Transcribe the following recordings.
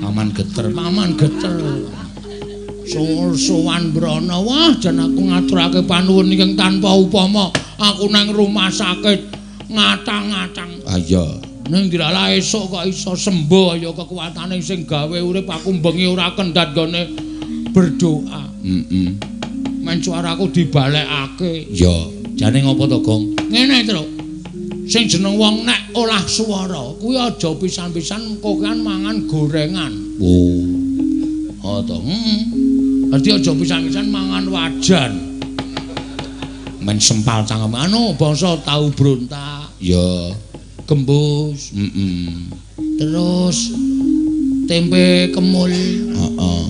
Paman geter. Sowan brana wah jan aku ngaturake panuwun ingkang tanpa upama. Aku nang rumah sakit ngatang-ngatang. Ah iya. Ning dilala esuk kok iso sembuh ya kekuatane sing gawe urip aku bengi ora kendhat gone berdoa. Men suaraku dibalekake. Ya, jane ngopo to, Gong? Ngene, Truk. Sing jeneng wong nek olah swara kuwi aja pisan-pisan kokan mangan gorengan. Oh to. Dadi aja pisan-pisan mangan wajan. Men sempal cangkem Anu bangsa tahu brontak. ya Gembus. Terus tempe kemul. heeh.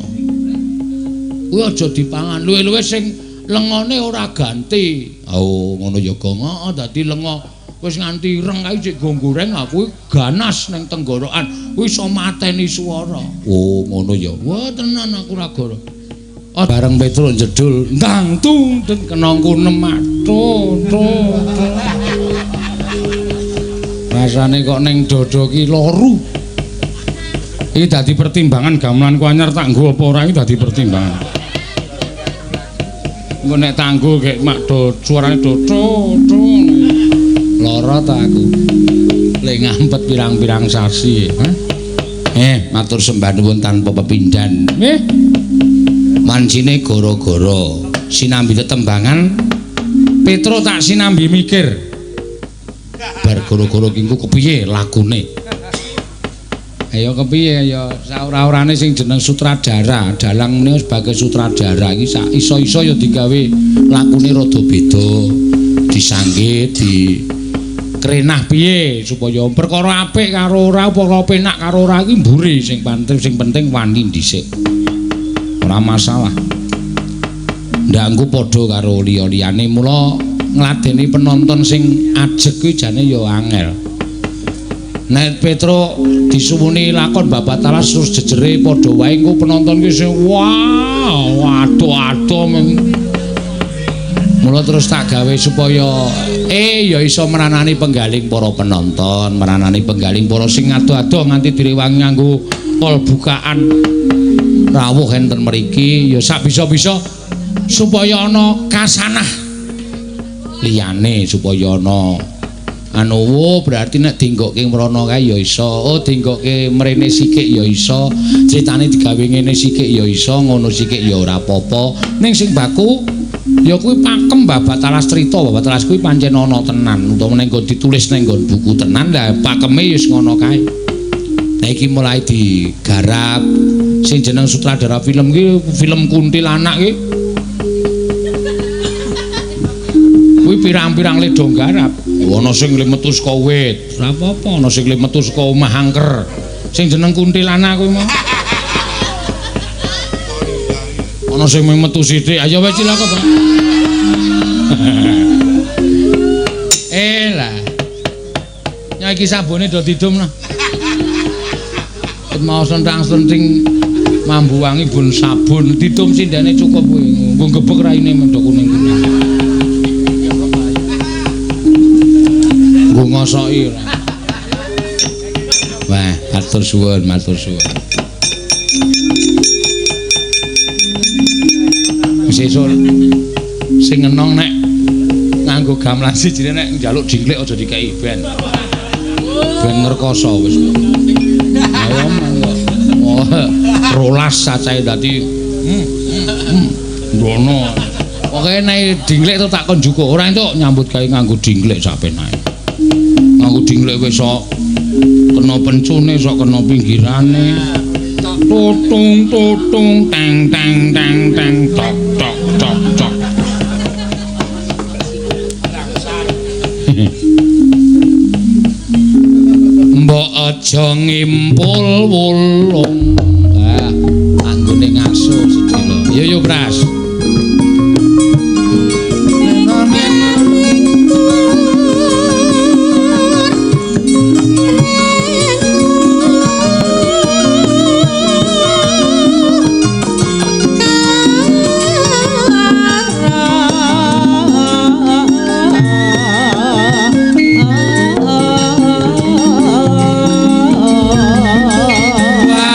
Kuwi aja dipangan. Luwe-luwe sing lengone ora ganti. Oh ngono ya, Gong. Heeh, dadi lenga wis nganti ireng kae cek go goreng aku ganas ning tenggorokan. Kuwi iso mateni swara. Oh ngono ya. Wah tenan aku ora goro. Bareng Petruk jedul ndang tung den kena kunem atuh. Rasane kok ning dada ki loru. Iki dadi pertimbangan gamelanku anyar tak nggo apa ora iki dadi pertimbangan. Engko nek tanggo gek mak do suarane do. Lara ta aku. Lek ngampet pirang-pirang sasi. Matur sembah nuwun tanpa pepindhan. Nggih. Mancine gara-gara sinambi tetembangan Petro tak sinambi mikir. bar gara-gara ki engko kepiye lakune. Ayo kepiye ya saora-orane sing jeneng sutradara, dalang meneh sebagai sutradara iki sak iso-iso ya digawe lakune rada beda, disanggih, di krenah piye supaya perkara apik karo ora, perkara penak karo ora iki mburi sing penting wani dhisik. Ora masalah. Ndangku padha karo liya-liyane mula ngladeni penonton sing ajeg kuwi jane ya angel. Nek Petro disuwuni lakon Babat Talas terus jejere padha wae engko penonton ki sing waduh mula terus tak gawe supaya ya iso meranani penggaling para penonton, meranani penggaling para sing ado-ado nganti direwangi nganggo pol bukaan rawuh enten mriki ya sak bisa-bisa supaya ana kasanah liyane supaya ana berarti nek dinggokke mrono kae ya iso, dinggokke mrene sithik ya iso, critane digawe ngene sithik ya iso, ngono sithik ya ora apa-apa. Ning sing baku ya kuwi pakem Babat Talas crita, Babat Talas kuwi pancen ana tenan, utawa ning ditulis ning buku tenan, lah pakeme ya wis ngono kae. Lah iki mulai digarap sing jeneng sutradara film ki, film Kuntilanak ki. Kuwi pirang-pirang le do garap. Ana sing metu saka wit, ora apa-apa, ana sing metu saka omah angker. Sing jeneng Kuntilanak kuwi mah. Ana sing metu sithik, ayo wae cilaka, Pak. Lah. Ya iki sabune do didum lah. Mau sentrang-senting mambu wangi bun sabun, didum sindane cukup kuwi. Nggo gebek raine mendok kuning-kuning. Nggo ngosoki ora. Wah, matur suwun. Sesuk sing enong nek nganggo gamelan siji nek njaluk dingklik aja dikeki ben. Ben ngrekoso wis. Ayo monggo. Rolas cacahe dadi ngono. Pokoke nek dingklik to tak kon jukuk, ora entuk nyambut gawe nganggo dingklik sak penae. Nganggo dingklik wis sok kena pencune, sok kena pinggirane. Tutung teng tok tok. Mbok aja ngimpul wulung. Anggone ngaso sedina. Yo Pras. Wah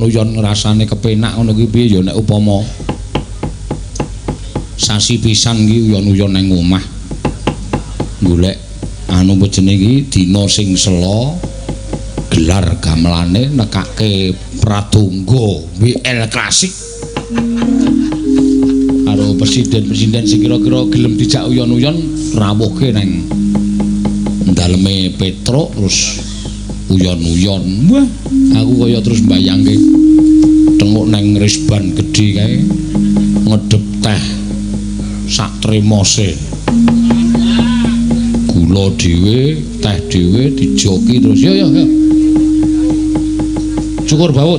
uyon-uyon rasane kepenak ngono ki piye ya nek upama sasi pisan ki uyon-uyon nang omah golek anu jenenge iki dina sing sela gelar gamelane nekake pradonga WL Klasik karo presiden-presiden sing kira-kira gelem dijak uyon-uyon rawuhke nang daleme Petruk terus uyon-uyon. Wah, aku kaya terus mbayangke tengok nang Risban gedhe kae ngedep teh sak tremose. Gula dhewe, teh dhewe dijoki terus yo. Cukur bawuk.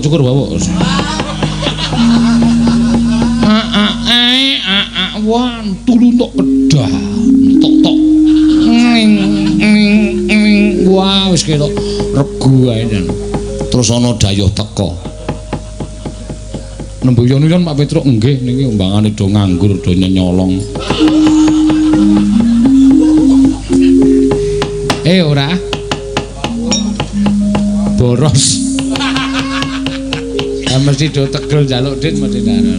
Wah, tulu entuk kedah. Tok. Wah, wis ketok regu ae dan terus ana dayuh teko. Nembe uyon-uyon Pak Petruk nggih niki umbangane do nganggur do nyolong. Ora. Boros. Mesti do tegel njaluk dit mesti ana.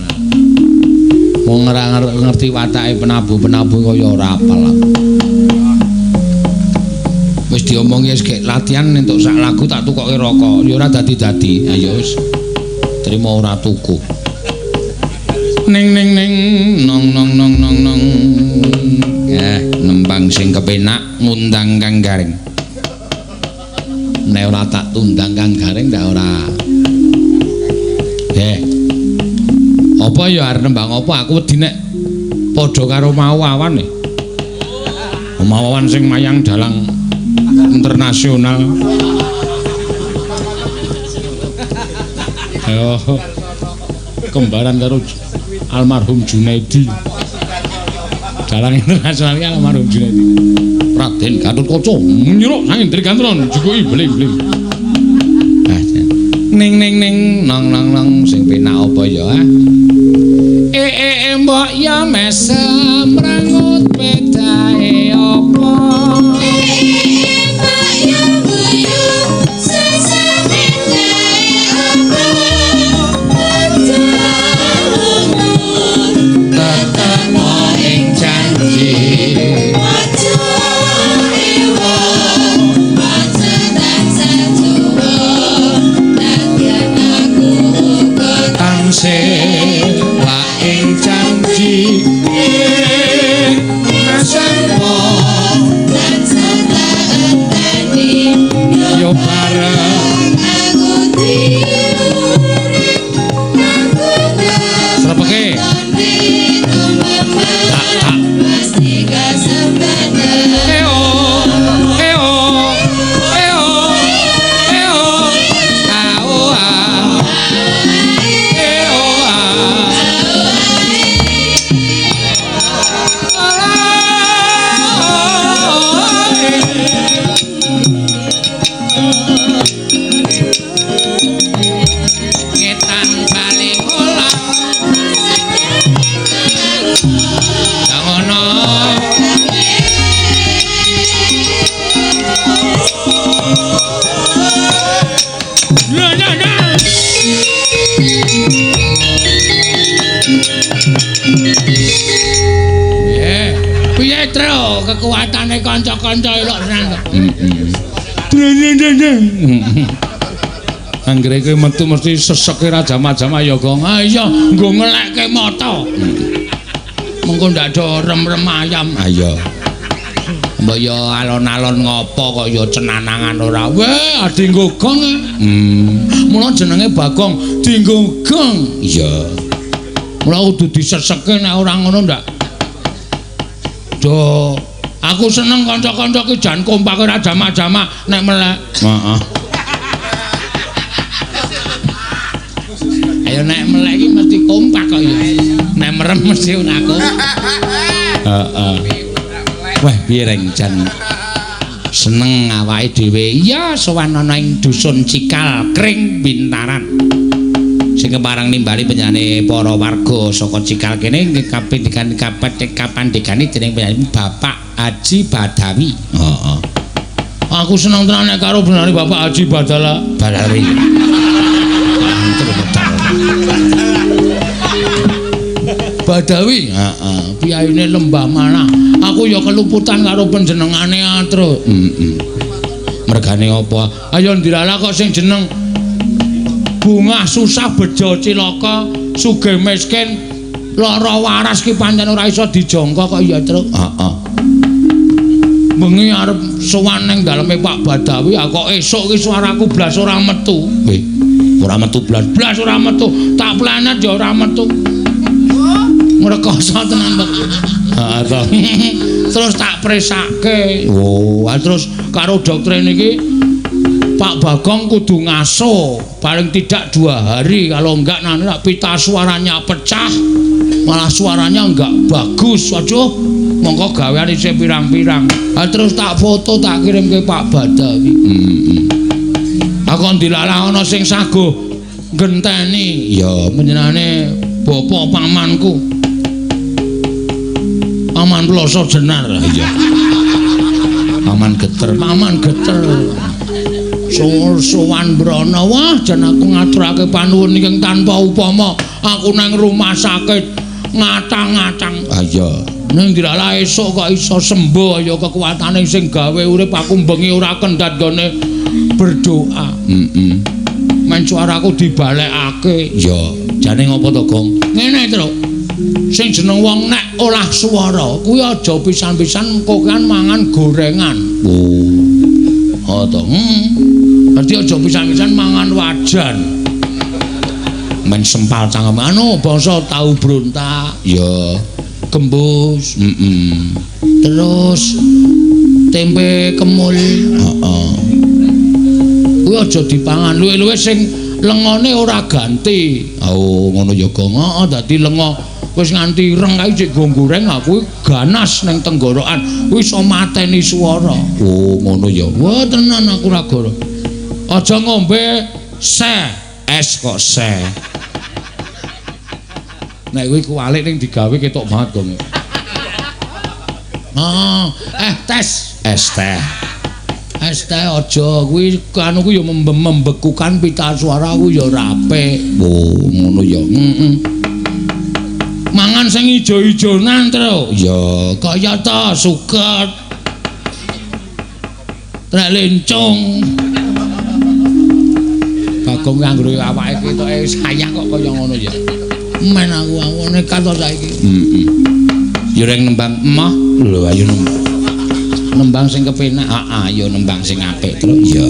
Wong ora ngerti watake penabu-penabu kaya ora apal. Wis diomongi wis gek latihan entuk sak lagu tak tukoke rokok. Ya ora dadi-dadi. Ayo wis. Trimo ora tuku. Ning nong. Nembang sing kepenak ngundang Kang Garing. Nek ora tak tundang Kang Garing ndak ora. Apa ya arep nembang apa aku wedi nek padha karo Mawawan e. Mawawan sing mayang dalang internasional. Ayo kembaran karo almarhum Junaidi. Dalang internasional ki almarhum Junaidi. Raden Gatotkaca nyeruk sang Indri Gantron jukuki bling-bling. Ning nong sing penak apa ya? Mbok ya mesem rangut pedae apa? Mbok ya guyu sesame pedae apa? Tetemo ing janji. La ing janji nasampo lan senteni yo bareng aku diurip srepeke tak pasti kasempatan kekuatane kanca-kanca elok tenan kok. Anggere kowe metu mesti seseke ra jama-jama ya Gong. Ah iya, nggo ngelekke mata. Mengko ndak do rem-rem ayam. Ah iya. Mbok ya alon-alon ngopo kok ya cenanangan ora. Weh, adi nggo gong. Mula jenenge Bagong dienggo gong. Iya. Mula kudu diseseke nek ora ngono ndak. Do aku seneng kanca-kanca ki jan kompak ora jama-jama nek melek. Heeh. Ayo nek melek iki mesti kompak kok ya. Nek merem mesti ora kompak. Heeh. Wah, piye reng jan seneng awake dhewe. Iya, sowan ana ing dusun Cikal Kring Bintaran. Sing keparang nimbali penyanyi para warga saka Cikal kene kapindhikan kapandhikane dening penyanyi Bapak Haji Badawi. Heeh. Aku seneng tenan nek karo penyanyi Bapak Haji Badawi. banter medal. Badawi, heeh, piyaine Lembah Manah. Aku ya kelumputan karo panjenengane atro. Mergane apa? Ayo ndilala kok sing jeneng bungah susah bejo cilaka sugih miskin lara waras ki pancen ora iso dijangka kok ya Tru. Heeh. Bengi arep sowan ning daleme Pak Badawi kok esuk ki suaraku blas ora metu. Ora metu blas ora metu. Tak planet ya ora metu. Ngrekoso tenan kok. Heeh to. Terus tak presake. Oh, terus karo dokter niki Pak Bagong kudu ngaso paling tidak 2 hari kalau enggak nanti pita suaranya pecah malah suaranya enggak bagus. Waduh, mongko gawean isih pirang-pirang. Terus tak foto tak kirim ke Pak Badawi. Aku ndilalah ana sing sago ngenteni ya panjenengane bapa pamanku. Paman Ploso Jenar. Iya. Paman Geter. Sowan Brana, wah jan aku ngaturake panuwun ingkang tanpa upama. Aku nang rumah sakit ngatang-ngatang. Ah iya. Ning dilalah esuk kok iso sembuh ya kekuatane sing gawe urip aku bengi ora kendhat gone berdoa. Men suaraku dibalekake. Ya, jane ngopo to, Gong? Ngene, Tru. Sing jeneng wong nek olah swara kuwi aja pisan-pisan kok kan mangan gorengan. Oh to. Berarti aja pisan-pisan mangan wajan. Men sempal cangkem anu bangsa tahu brontak. Ya, gembus. Terus tempe kemul. Heeh. Kuwi aja dipangan luwe-luwe sing lengone ora ganti. Oh, ngono ya, Gong. Heeh, dadi lengo wis nganti reng kae cek goreng aku ganas ning tenggorokan kuwi iso mateni swara. Oh ngono ya. Wah tenan aku ra goro. Aja ngombe es kok se. Nek kuwi kualik ning digawe ketok banget kok. Es teh aja kuwi anu ku ya membekukan pita suara ku ya ora apik. Oh ngono ya. Mangan sing ijo-ijonan Tru. Ya, kaya ta suket. Trek lencung. Bagong anggere awake ketoke sayang kok kaya ngono ya. Men aku nekat to saiki. Ya reng nembang emoh. Lho ayo nembang sing kepenak. Ayo nembang sing apik Tru. Ya.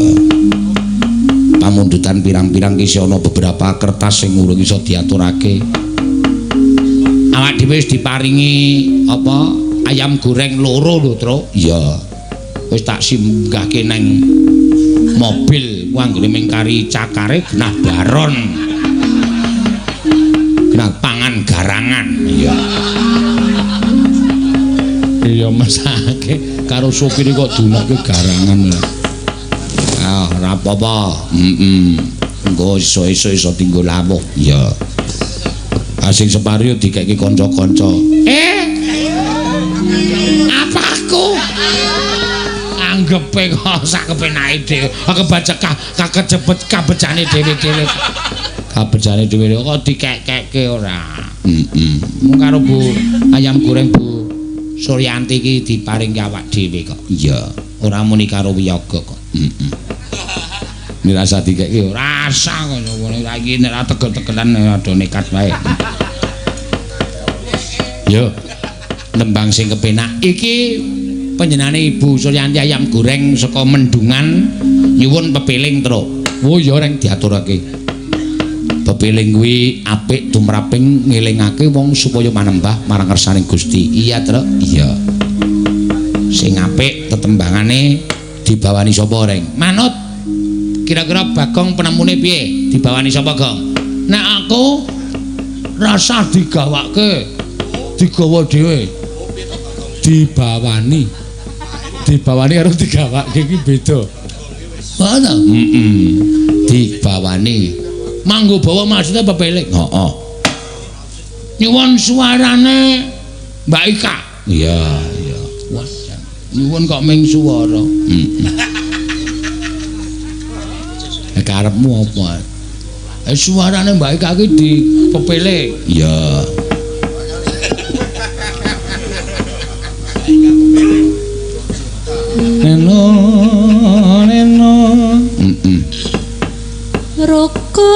Pamundutan pirang-pirang ki ana beberapa kertas sing urung iso diaturake. Awak dhewe wis diparingi apa ayam goreng loro lho, Tru. Iya. Wis tak singgahke nang mobil anggere mingkari cakare genah baron. Genah pangan garangan. Iya. Iya mesake karo sopir kok dunake garangan. Ah, ora apa-apa. Engko iso-iso iso tinggo lawuh. Iya. Asing separio dikeki kanca-kanca. Apa aku? Anggepe kok sak kepenake dhewe. Kebajak kakejebet kabejane dhewe-dhewe. Kabejane dhewe kok dikek-kekke ora. Mung karo Bu ayam goreng Bu Suryanti iki diparing awak dhewe kok. Iya, ora muni karo Wiyaga kok. Nirasa dikeki rasa kok ngene iki nek ora tegel-tegelan ado nekat wae. Yo. Nembang sing kepenak iki panjenengane Ibu Suryanti ayam goreng saka Mendungan nyuwun pepiling Tru. Oh ya reng diaturake. Pepiling kuwi apik tumraping ngelingake wong supaya manembah marang kersaning Gusti. Iya Tru. Iya. Sing apik tetembangane dibawani sapa reng? Manut. Kira-kira Bagong penemune piye? Dibawani sapa, Gong? Nek aku rasa digawake digawa dhewe. Dibawani karo digawake iki beda. Ana? Dibawani. Manggo bawa maksudnya pepeling. Heeh. Nyuwun suarane Mbak Ika. Iya, iya. Nyuwun kok ming swara. Karepmu apa? Suarane Mbak Ika iki dipepele. Iya. Neno. Rukun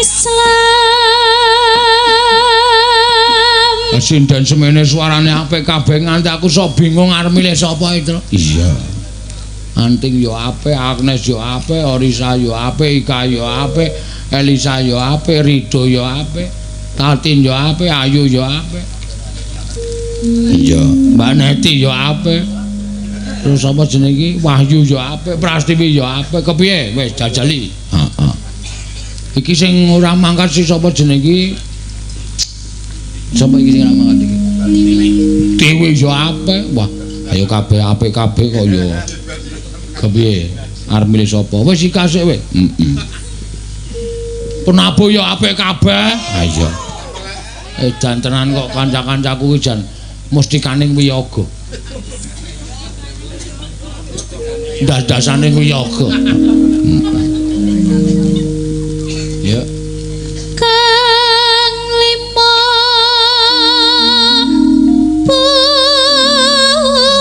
Islam. Sinden semene suarane apik kabeh nganti aku sok bingung arep milih sapa itu. Iya. Anting yo apik, Agnes yo apik, Orisa yo apik, Ika yo apik, Elisa yo apik, Rido yo apik, Tatin yo apik, Ayu yo apik. Iya. Mbak Neti yo apik. Terus apa jeneng iki? Wahyu yo apik, Prastiwi yo apik. Kepiye? Wis jajali. Heeh. Iki sing ora mangkat si sapa jeneng iki? Sapa iki sing ora mangkat iki? Dewi yo apik. Wah, ayo kabeh apik kabeh kok yo. Kepiye? Arep milih sapa? Wis Ika sik wis. Heeh. Penabuh yo apik kabeh. Ha iya. Jan tenan kok kanca-kancaku iki jan mesti kaning wiyaga. Das-dasane wiyaga. Ya. Kang lima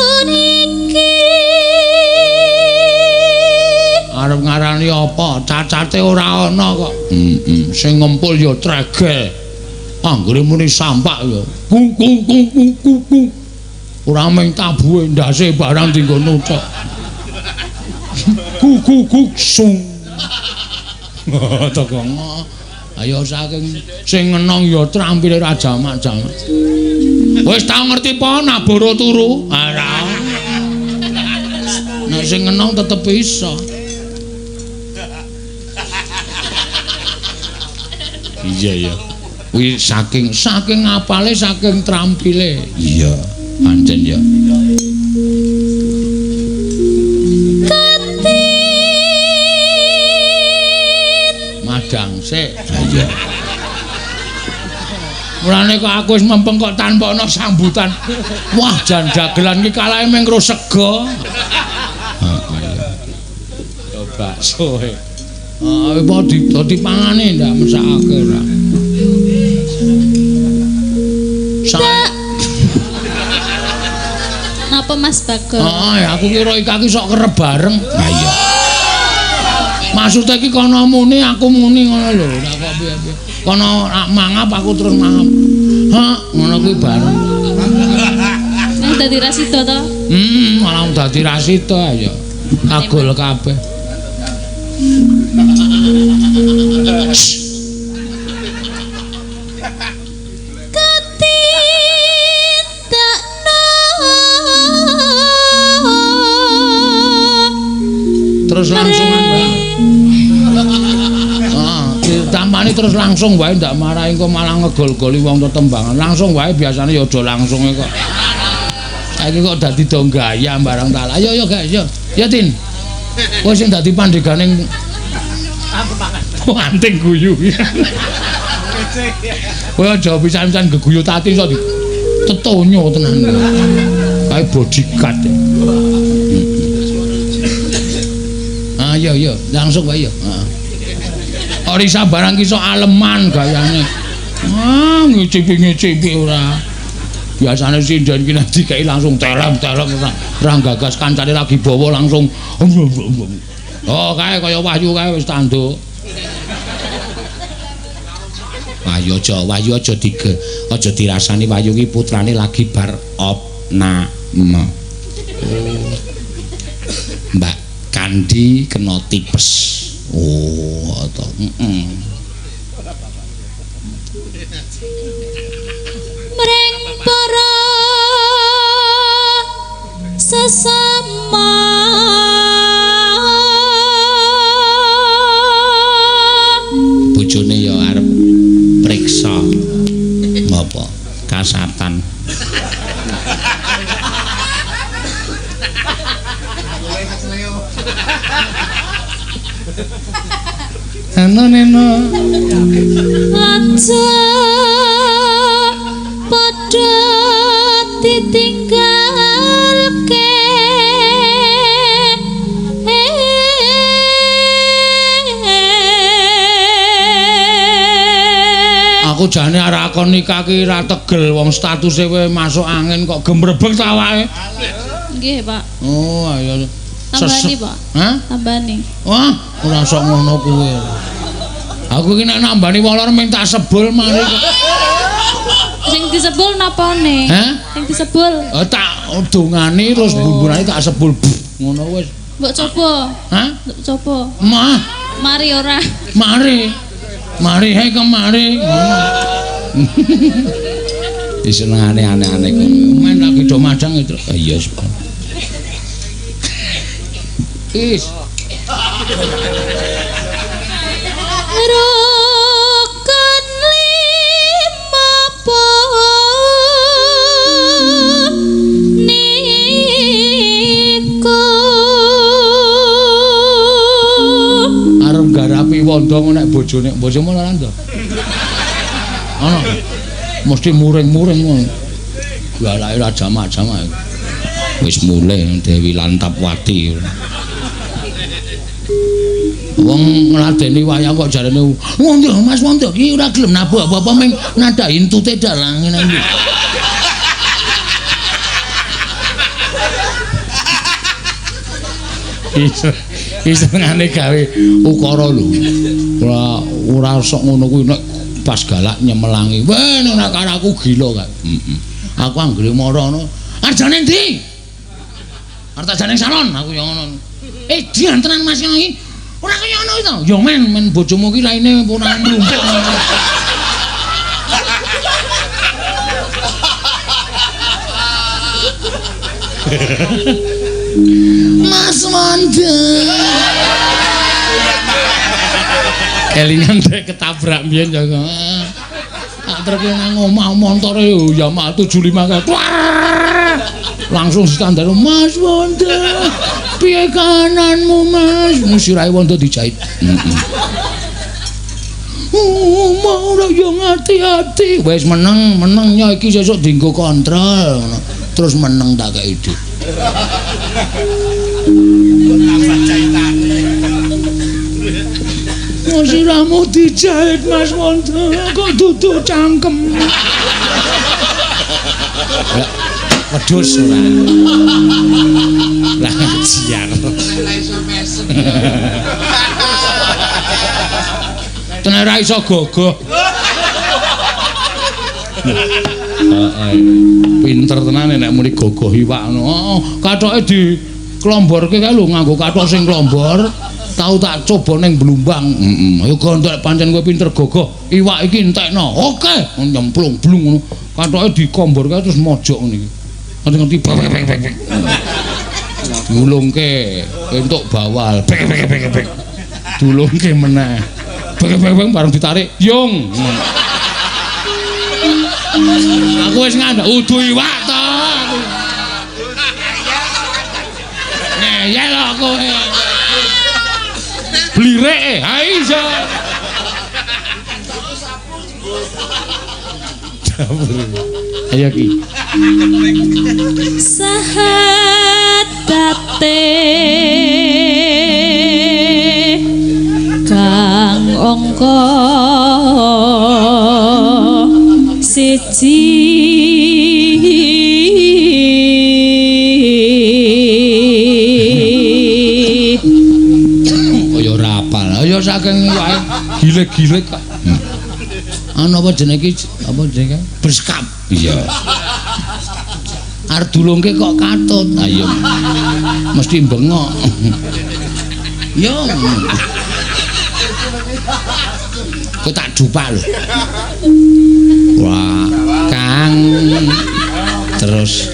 puniki Arep ngarani apa? Cacate ora ana kok. Sing ngempul ya tregel. Anggere muni sampak ya. Kung kung kung kung kung kung. Ora mung tabuhe ndase barang dinggo nucuk. Ku sung. Teko. Ayo saking sing ngenong ya trampile ra jamak-jamak. Wis tau ngerti apa naboro turu? Ora. Nek sing ngenong tetep iso. Iya ya. Kuwi saking apale saking trampile. Iya, pancen ya. Madang sik. Iya. Mulane kok aku wis mempeng kok tanpa ana sambutan. Wah, jan dagelan iki kalahe mung karo sega. Heeh. Coba soe. Apa dipangane ndak mesakake ora. Napa Mas Bagong? Aku kira Ika ki sok kerep bareng. Nah iya. Maksudnya ki kono muni aku muni ngono lho. Lah kok piye-piye. Kono mangap aku terus mangap. Ngono kuwi bareng. Nang dadi rasida to? Malah dadi rasida ya. Kagol kabeh. Terus langsung ditampani terus langsung wae ndak marahi kok malah ngegol-goli wong tetembangan. Langsung wae biasane ya aja langsung kok. Saiki kok dadi do gaya barang tal. Ayo yo guys, yo. Ya Tin. Kowe sing dadi pandheganing anting guyu. Kowe aja pisan-pisan geguyu Tati iso tetonyo tenan. Kae bodyguard. Yo langsung wae yo. Orisa barang ki sok aleman gayane. Ngicipi ora. Biasane sinden ki nek dikeki langsung telem-telem ora gagas kancane lagi bawa langsung. Oh, kae kaya Wahyu kae wis tanduk. Wahyu aja dirasani Wahyu ki putrane lagi bar opname. Mbak Kandi kena tipes. Oh, to. Mring para sesama bojone ya arep priksa ngapa kasatan. Neno aja padha ditinggalke Aku jane arek kon nikah ki ra tegel wong statuse kowe masuk angin kok gemrebeg ta awake. Nggih, Pak. Oh, ayo. Tambani, Pak. Hah? Tambani. Wah, ora sok ngono kuwi. Aku ki nek nambani wolor mung tak sebul mari. Sing disebul napane? Hah? Sing disebul. Oh, tak dongani terus bumbunane tak sebul. Ngono wis. Mbok coba. Hah? Mbok coba. Mah, Mari ora. mari. Mari hai kemari. Wis senengane aneh-aneh kono. Men lagi do madang itu. Iya. Is. Rokon lima niko Arep garapi wanda nek bojone bojomu ora ndo. Ana. Mesti muring-muring ngono. Galake ra jamak-jamak. Wis mulai Dewi Lantapwati. Wong ngladeni wayang kok jarene wonten Mas wonten iki ora gelem nabuh apa-apa ming nadai entute dalang ngene iki. Iso ngene gawe ukara lho. Ora sok ngono kuwi nek pas galak nyemelangi. Weh nek karo aku gila kan. Aku anggere marono. Arjane ndi? Artajane salon aku ya ngono. Diantenan Mas iki. Ora kaya ngono to. Ya men bojomu ki raine ora mlumpuk. Mas Wanda. Elingan trek ketabrak mbiyen ya. Tak treke nang omah montore yo Yamaha 75 kae. Langsung standar Mas Wanda. Piye kananmu Mas? Musirahe Wanda dijahit. Mau ora yo ngati-ati. Wis meneng nya iki sesuk dienggo kontrol. Terus meneng tak kei ide. Musiramu dijahit Mas Wanda. Kok dudu cangkem. Wedhus ora. Lah jiar. Tenan ra iso gogoh. Heeh. Pinter tenan nek muni gogoh iwak ngono. Oh, kathoke di klomborke kae lho nganggo kathok sing klombor. Tau tak coba ning Blumbang. Ayo gondok pancen kowe pinter gogoh iwak iki entekno. Oke, nyemplung-blung ngono. Kathoke dikomborke terus mojok ngene iki. Ngerti bek. Dulungke entuk bawal. Bek. Dulungke meneh. Bek bareng ditarik. Yung. Aku wis ngandhak udu iwak to. Ngeyel kok kowe. Blireke, ha iso. Ayo ki. Sahatate kang angka siji Kaya ora apal. Ayo saking wae gilek-gilek kok. Ana apa jenenge iki? Apa jenenge? Berskap. Iya. Arep dulungke kok katut. Ayo. Mesti bengok. Yo. Kok tak dupak lho. Wah, Kang. Terus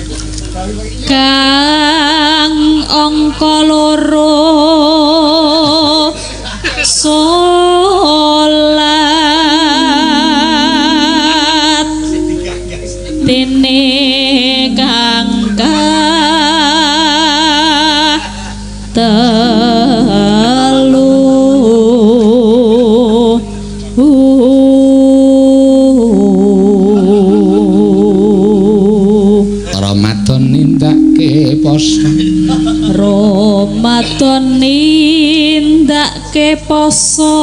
kang angka loro salat dene kang telu Ramadan nindake poso Ramadan nindake poso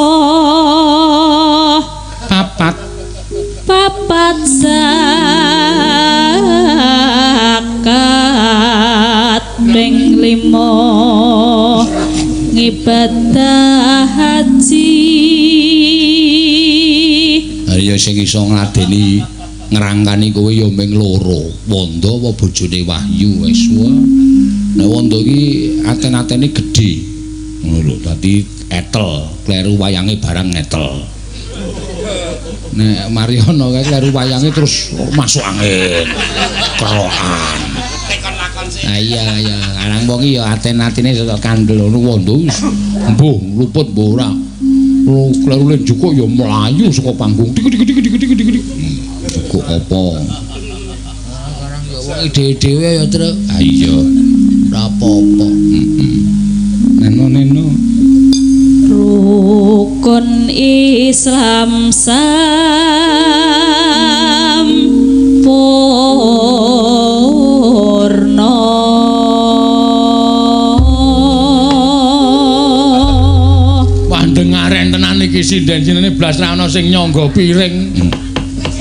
papat trimo ngibadah haji. Ya sing iso ngladeni ngrangkani kowe ya mung loro, Wanda apa bojone Wahyu wis wae. Nek Wanda iki aten-atene gedhe. Ngono lho, dadi etel, kleru wayange barang etel. Nek Mariono kae kleru wayange terus masuk angin. Kerokan. Ah iya ya, arang wong iki ya aten-atene kandel ngono Wanda wis mbuh luput mbuh ora. Kleru len jukuk ya mlayu saka panggung. Dik. Jukuk apa? Sekarang ya wong dhewe-dhewe ya, Truk. Ah iya. Ora apa-apa. Neno. Rukun Islam sampurna. Pandengaren tenan iki sinden-sindene blas ra ana sing nyangga piring.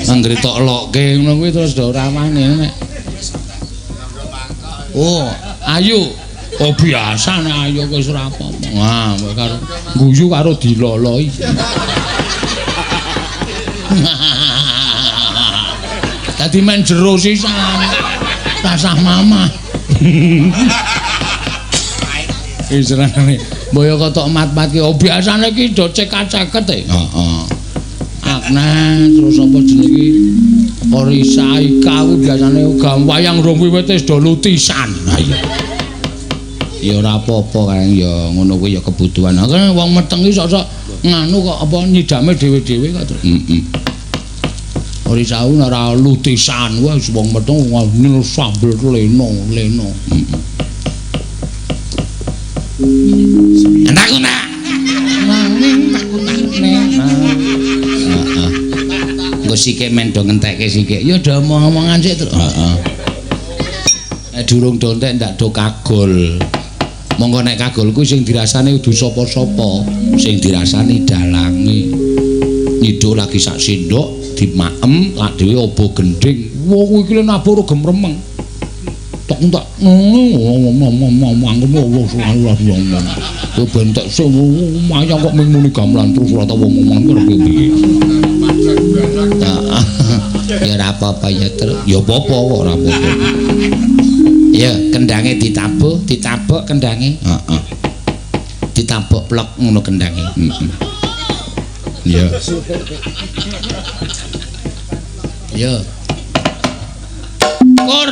Anggere tok lokke ngono kuwi terus do ora wani nek. Oh, ayu. Oh biasa nek ayu wis ora apa-apa. Wah, karo guyu karo diloloi. Dadi men jero sisan. Tasah mama. Israne boyo kotok mat-mat ki oh biasane ki do cekak-ceket e. Heeh. Akna terus apa jenenge iki? Orisa Ika ku biasane wayang rong wiwit wis do lutisan. Ha iya. Ya ora apa-apa kan ya ngono kuwi ya kebutuhan. Karena wong meteng iki sok-sok nganu kok apa nyidame dhewe-dhewe kok. Heeh. Orisa ku ora lutisan wis wong meteng ngene sambel leno. Heeh. Anakku nak. Engko sikik men do ngentekke sikik. Ya do omong-omongan sik terus. Heeh. Nek durung do entek ndak do kagol. Monggo nek kagol kuwi sing dirasani kudu sapa-sapa, sing dirasani dalange. Nyiduk lagi sak sendok dimaem lak dhewe obo gending. Wong kuwi iki nabur gemremeng. Tak ngomong Allah subhanahu wa bentek sing mayang kok mung muni gamelan terus ora tau ngomong piye. Ya ora apa-apa ya terus. Ya apa-apa kok ora apa-apa. Ya kendange ditabuk kendange. Heeh. Ditabuk plek ngono kendange. Heeh. Ya. Ya. Kur.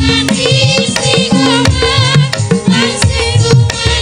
Nanti si koma, masih rumah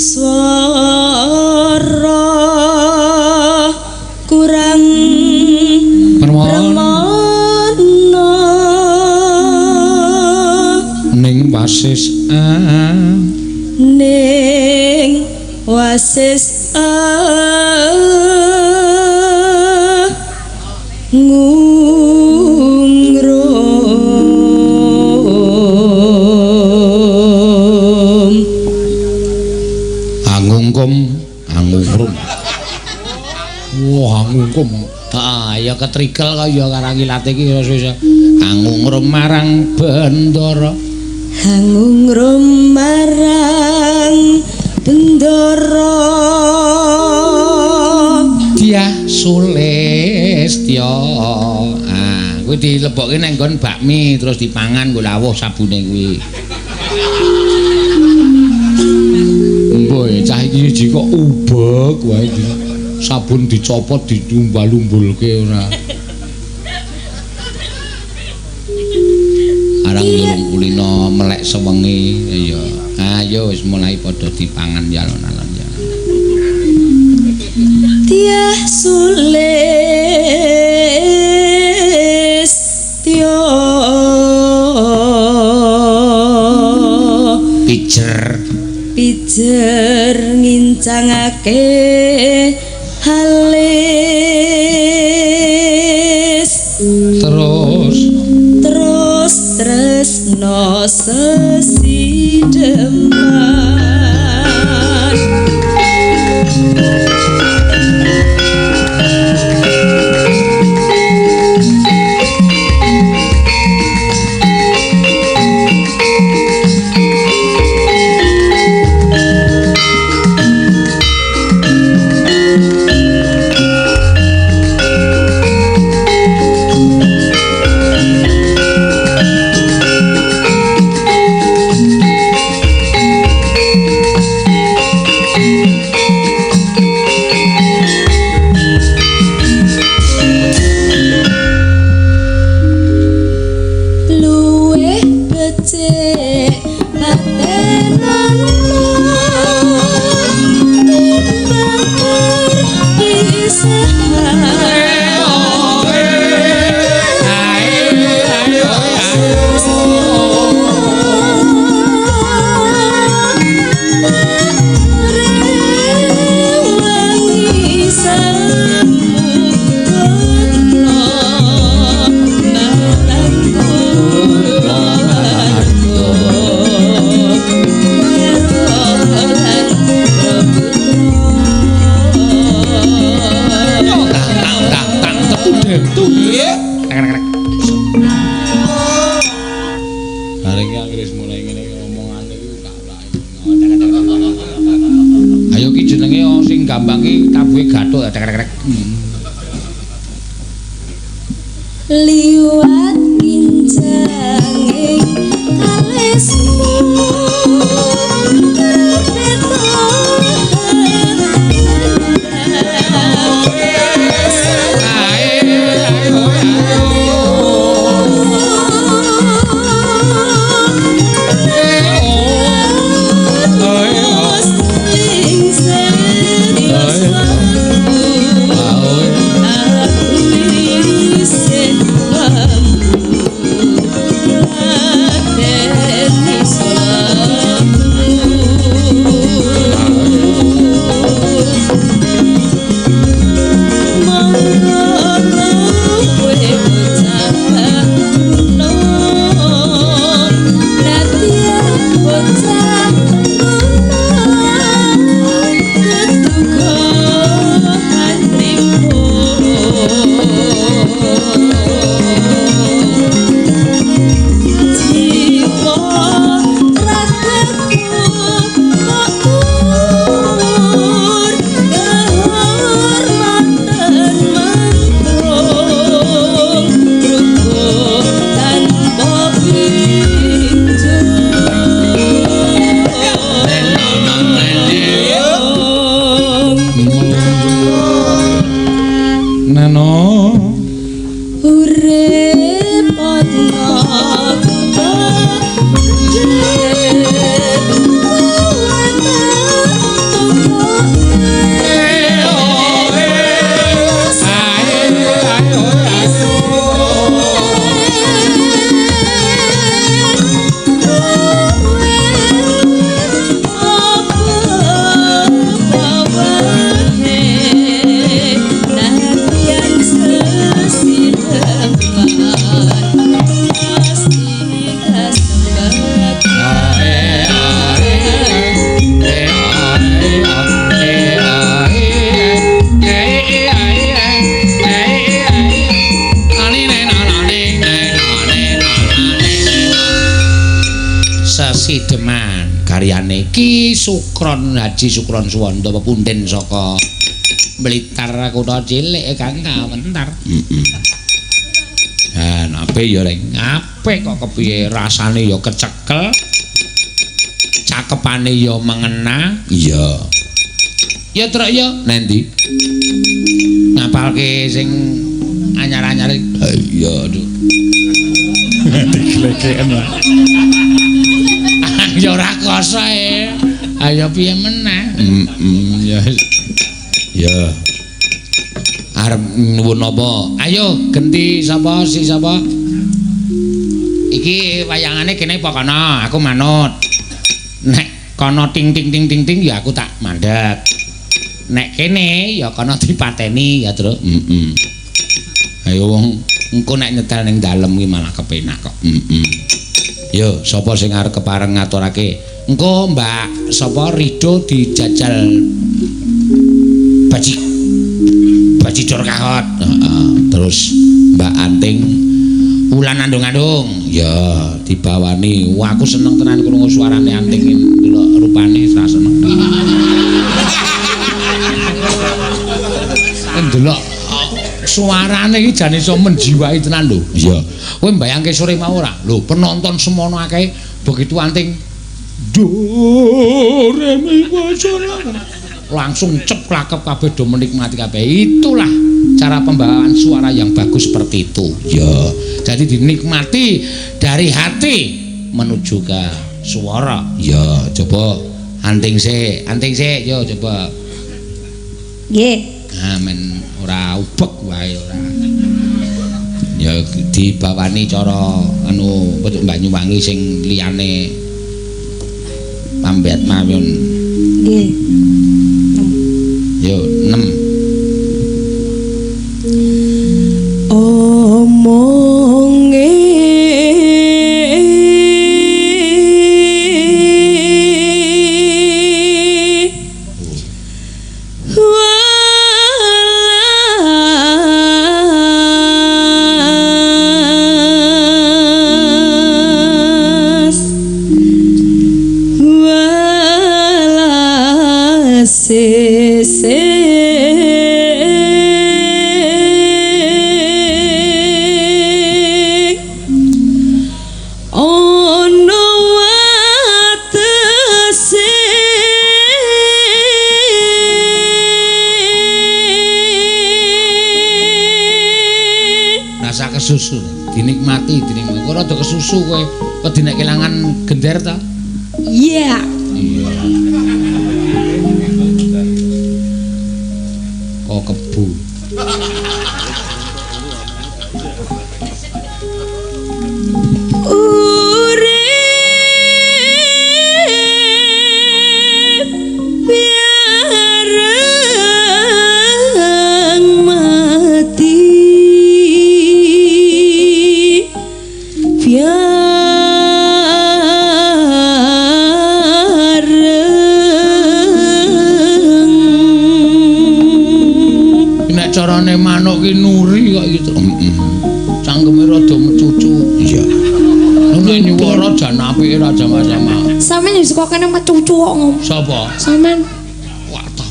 swara kurang permana ning wasis ning wasis angungrum wah angungkum ya ketrikel kaya karo ngilate iki angungrum marang bendara angungrum marang bendara Dyah Sulistya kuwi dilebokke nang nggon bakmi terus dipangan nggo lawuh sabune kuwi cah iki kok ubek wae sabun dicopot diumbal-umbulke ora arang nyulung kulina melek sewengi ya ayo wis mulai padha dipangan yalon-alon ya Dyah Sulistya pijer ngincangake halis terus tresno sesideman liwat kinjanging kalesmu Sesideman karyane Ki Sukron Haji Sukron Suwanda pepunden saka Blitar kutha cilik kang kawentar. Ape ya reng, apik kok kepiye rasane ya kecekel. Cakepane ya mengena. Iya. Ya truk ya nendi? Ngapalke sing anyar-anyar. Iya, aduh. Diglekeken. Ya ora krasa e. Ayo piye meneh? Ya. Ya. Arep nuwun apa? Ayo genti sapa si sapa? Iki wayangane kene apa kono? Aku manut. Nek kono ting ting ting ting ting ya aku tak mandek. Nek kene ya kono dipateni ya, Tru. Ayo wong engko nek nyetel ning dalem iki malah kepenak kok. Yo, sapa sing arep kepareng ngaturake? Engko Mbak sapa Rido dijajal baji dor kahot. Terus Mbak Anting ulan andung-andung. Ya, dibawani. Wah, aku seneng tenan krungu suarane Anting ndelok rupane ra seneng. Ndelok suarane iki jan iso menjiwai tenan lho. Iya. Kowe mbayangke sore mau ora? Lho, penonton semono akeh begitu Anting do re mi fa sol langsung ceplakep kabeh do menikmati kabeh. Itulah cara pembawaan suara yang bagus seperti itu. Ya, jadi dinikmati dari hati menuju ke suara. Ya, coba Anting sik, yo coba. Nggih. Amen ora ubek wae ora. Ya dibawani cara anu Banyuwangi sing liyane pambet mawon. Nggih. Yo 6. Omonge Susu dinikmati kok rada kesusu kowe kok dinek kelangan gender ta? Iya. Iya. Kok kebu. Carane manuk ki nuri kok gitu. Cangkeme rada mecucu. Iya. Nek nyuwara jan apike ra jama-jama. Sampeyan suka kene mecucu kok ngomong. Sapa? Sampeyan. Wah ta.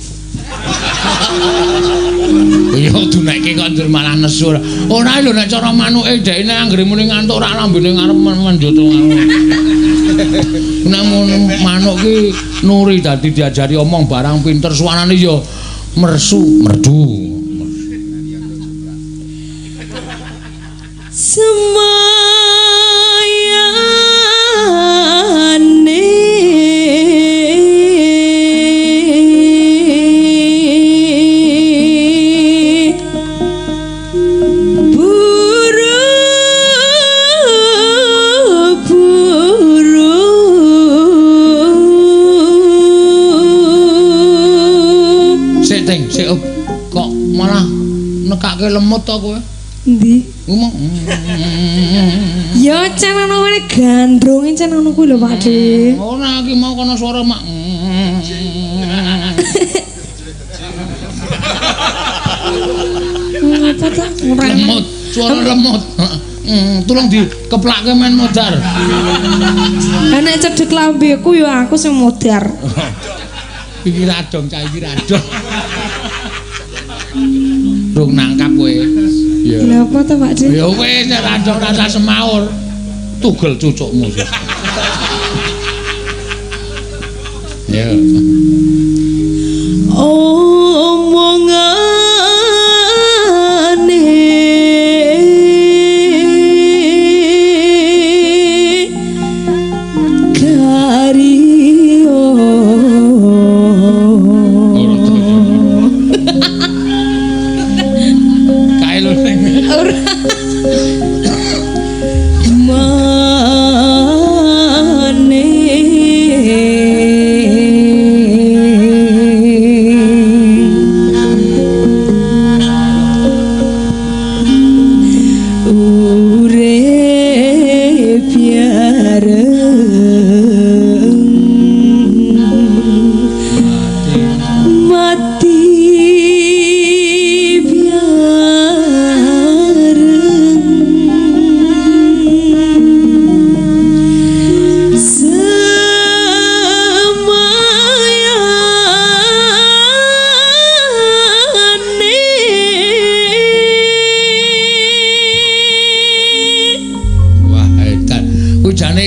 Ya dunekke kok ndur malah nesu. Ora lho nek cara manuke dekne anggere muni ngantuk ora lambene ngarep menjut. Nek manuk ki nuri dadi diajari omong barang pinter suarane ya merdu. Semayane buru-buru sik kok malah nekake lemut to kowe. Ndi? Ngomong. Ya cen ana ngene gandrunge cen ngono kuwi lho Pak De. Ora iki mau kono suara mak. Apa ta? Lemut, suara lemut. Tolong dikeplake men modar. Ana nek cedhek lambeku ya aku sing modar. Iki radong cah iki radong. Rung nangkap kowe. Ya. Lha apa to, Pak Dik? Ya wis nek radong rasa semaur. Tugel cucukmu. Ya.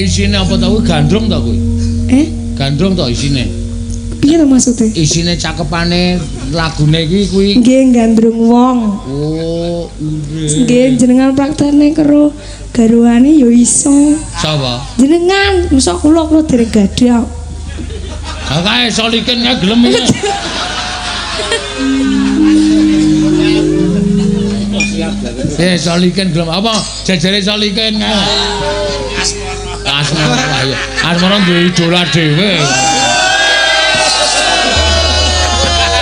Isine apa ta kuwi gandrung ta kuwi? Gandrung ta isine? Piye to maksude? Isine cakepane lagune iki kuwi nggih gandrung wong. Oh, nggih jenengan praktene karo garwane ya iso. Sapa? Jenengan mosok kula dereng gadah. Ha kae soliken ya gelem iki. Soliken gelem apa? Jajare soliken kae. Asmara duwe idola dhewe.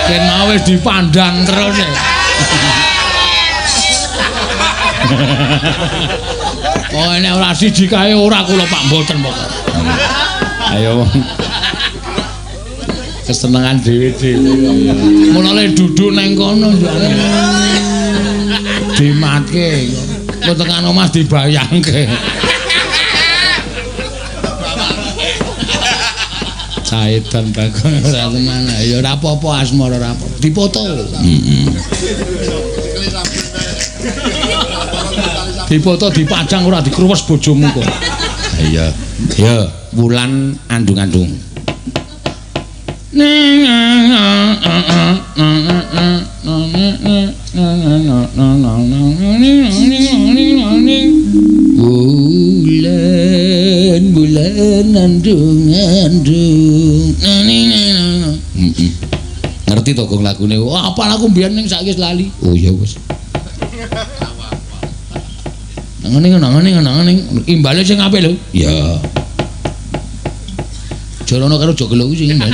Ken mau wis dipandang terus. Oh nek ora siji kae ora kula Pak mboten pokok. Ayo. Kesenengan dhewe-dhewe. Mulane duduk nang kono jane. Dimatke. Kok tekan omah dibayangke. Saedan Bagong ora tenan. Ya ora apa-apa asmara ora apa. Dipoto. Dipoto dipajang ora dikruwes bojomu kok. Iya. Ya, wulan andung-andung. Bulan andung-andung. Ngerti to gong lagune? Wah, apa lagu mbiyen ning saiki lali. Oh ya wis. Nangane. Imbale sing apik lho. Ya. Jarana karo jogelo kuwi sing imbale.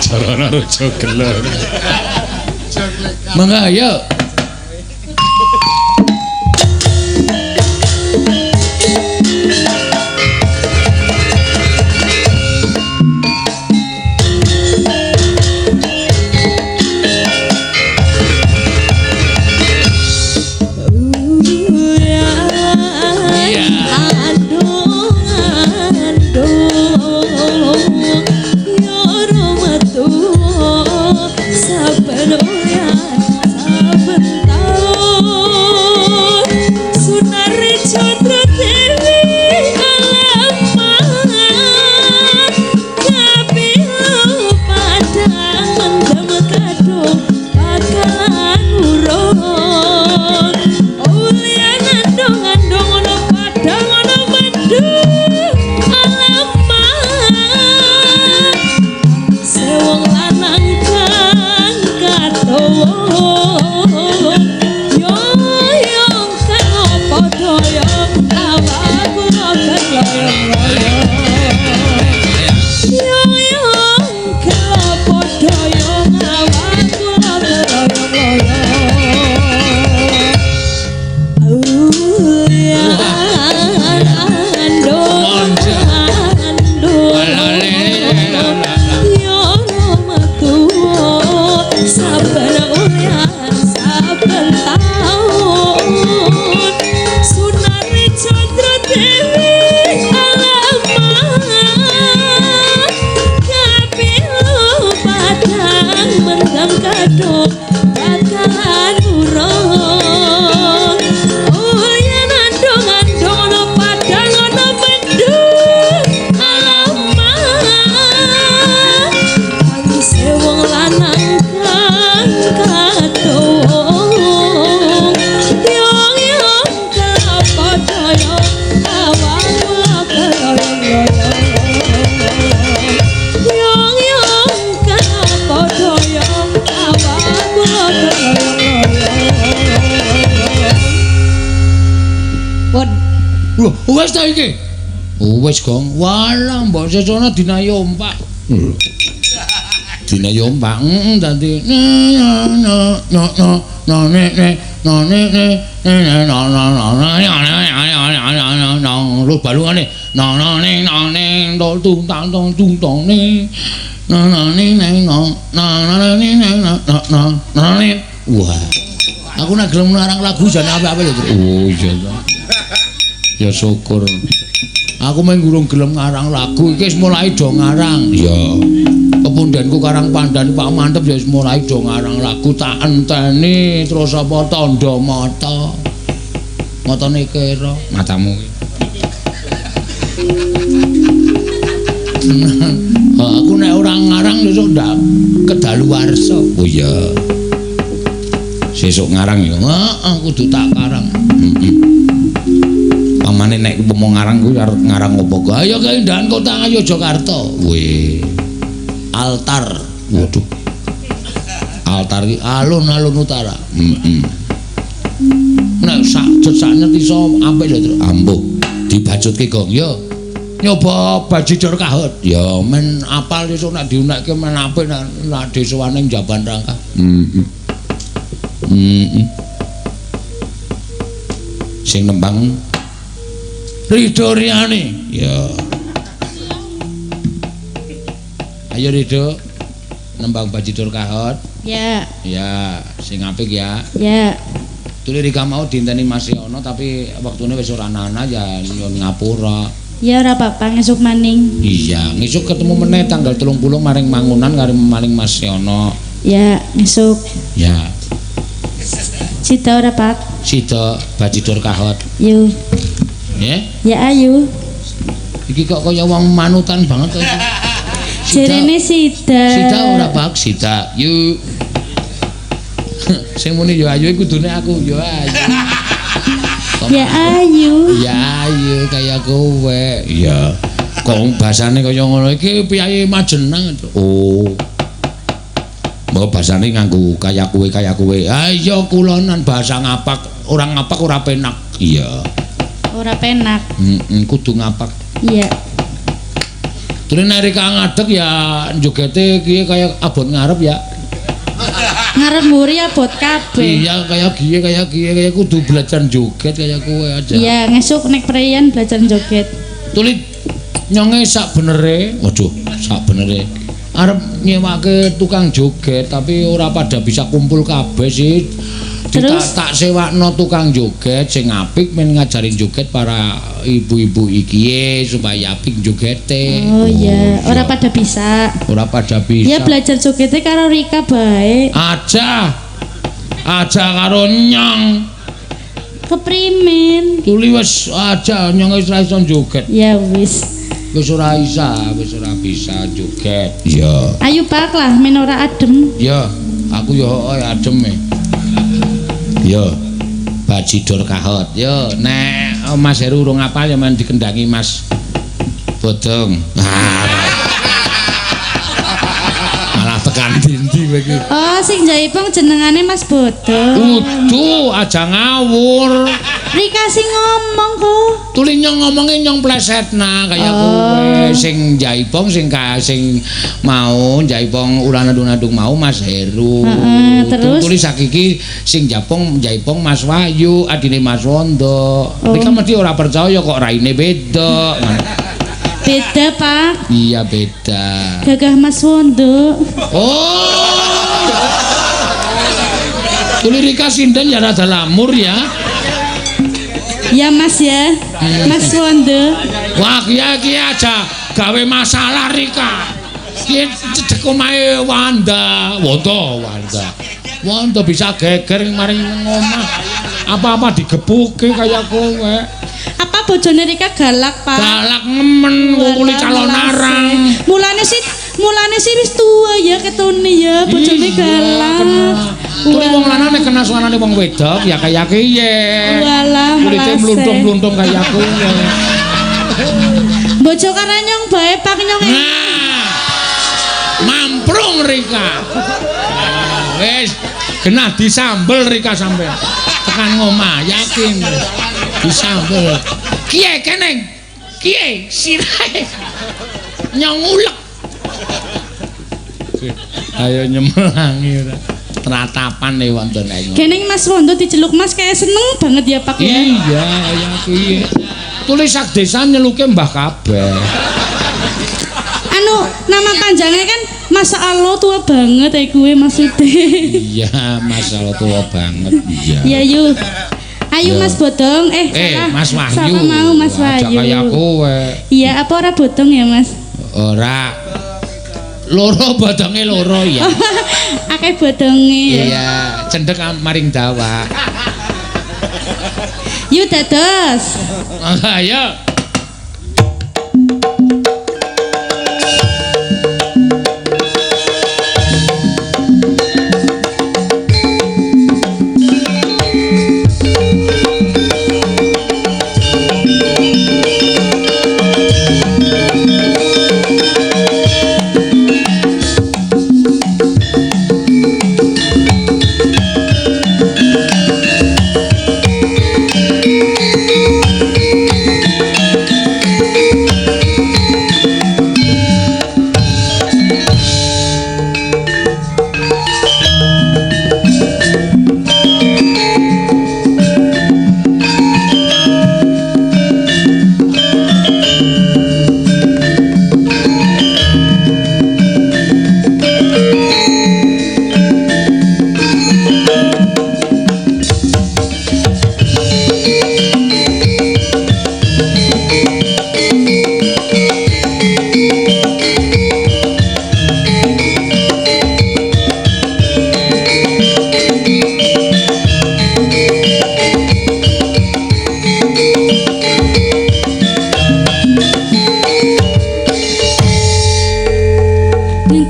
Jarana karo jogelo. Mangga ya. Sunari Chandra Dewi Wis ta iki? Wis, Gong. Walah, mbok sesana dina yompak. Dina yompak. Dadi lu balungane wah aku nek gelem ngarang lagu jane apik-apik lho. Oh iya to. Ya syukur. Aku mung gurung gelem ngarang lagu iki wis mulai do ngarang. Ya. Kepundenku Karang Pandhan Pak Mantep ya wis mulai do ngarang lagu tak enteni terus apa tandha mata. Matane kira matamu iki. Aku nek ora ngarang sesuk ndak kedaluwarsa. Oh iya. Sesuk ngarang ya. Heeh, kudu tak karang. Pamane nek mau ngarang kuwi arep ngarang apa kok? Ayo keindahan Kota Ngayogyakarta. Weh. Altar. Waduh. Altar iki alun-alun utara. Nek sak ngerti iso apik lho, Tru. Ampuh. Dibajutke, Gong. Ya. Nyoba bajidor kahut. Ya men apal esuk nek diunekke men apik nek desowane Jaban Rangka. Sing nembang Ridho Riyani. Ya. Ayo Ridho nembang bajidor kahut. Ya. Ya, sing apik ya. Ya. Tuli Rika mau dinteni Mas Yono tapi wektune wis ora ana ya nyuwun ngapura. Ya ora apa-apa ngesuk maning. Iya, ngesuk ketemu meneh tanggal 30 maring mangunan karo maring Mas Yono. Ya, ngesuk. Ya. Sida ora Pak. Sida bajidor kahot. Yu. Ya? Ya ayu. Iki kok kaya wong manutan banget kok iki. Jerene Sida. Sida ora Pak, Sida. Yuk. Sing muni yo ayu iku kudune aku yo ayu. Ya ayu. Ya ayu kaya kowe. Iya. Kok basane kaya ngono iki piyayi Majenang. Oh. Mbok basane nganggo kaya kowe. Ayo kulonan bahasa ngapak, orang ngapak ora penak. Iya. Ora penak. Kudu ngapak. Iya. Terus nek Rika ngadeg ya jogete kiye kaya abot ngarep ya. Ngarep mburi abot kabeh. Iya kaya kiye kudu belajar joget kaya kowe aja. Iya, ngesuk nek preyan belajar joget. Tulit nyonge sak benere. Waduh, sak benere. Arep nyewake tukang joget tapi ora pada bisa kumpul kabeh sih. Terus tak sewakno tukang joget sing apik men ngajarin joget para ibu-ibu iki supaya apik jogete. Oh iya, ora pada bisa. Ora pada bisa. Ya belajar jogete karo Rika bae. Aja karo nyong. Keprimen. Tuli wis aja nyong wis ora iso joget. Ya wis. Wis ora bisa joget. Iya. Ayo Pak lah men ora adem. Ya, aku yo adem e. Yo. Bajidor kahot. Yo, nek Mas Heru urung apal ya men dikendangi Mas Bodong. Malah tekan dindi kowe iki. Oh, sing jaipong jenengane Mas Bodong. Udu aja ngawur. Rika sing ngomong kok. Tuli nyong ngomongin nyong plesetna kaya kowe sing jaipong sing mau jaipong ulan-adung mau Mas Heru. Terus Tuli sakiki sing jaipong Mas Wahyu adine Mas Wondo. Rika mesti ora percaya kok raine beda. Beda Pak. Iya beda. Gagah Mas Wondo. Oh. Tuli Rika sinden ya rada lamur ya. Ya Mas ya. Mas Wondo. Wah kiye aja gawe masalah Rika. Kiye cedek omahe Wanda bisa geger maring ngomah. Apa-apa digepuke kaya kowe. Apa bojone Rika galak, Pak? Galak nemen wong calon arang. Mulane sih wis tua ya ketune ya bojone galak. Kuwi wong lanang nek kena suarane wong wedok ya kaya kiye. Walah, kulite mluntung-mluntung kaya kowe. Bojo karanyong bae Pak nyong. Nah. Mamprung Rika. Wis genah disambel Rika sampean. Tekan ngomah yakin disambel. Kiye keneng. Kiye sirahe. Nyong ulek. Ayo nyemelangi ora. Tratapan nih wonten ae. Kene Mas Wondo diceluk Mas kayak seneng banget ya Pak ya. Iya, ya kuwi. Tulis sak desa nyeluke Mbah kabeh. Anu nama panjangnya kan Mas Allah tua banget kuwe maksudnya. Iya, masalah tua banget. Iya. Ya yuk. Ayo Ya. Mas Bodong, Mas Wahyu. Siapa mau Mas Ajak Wahyu? kaya kowe. Iya, apa ora Bodong ya Mas? Ora. Loro bodonge loro ya. Akeh bodonge. Iya, cendek maring dawa. Yuk dados. Ayo.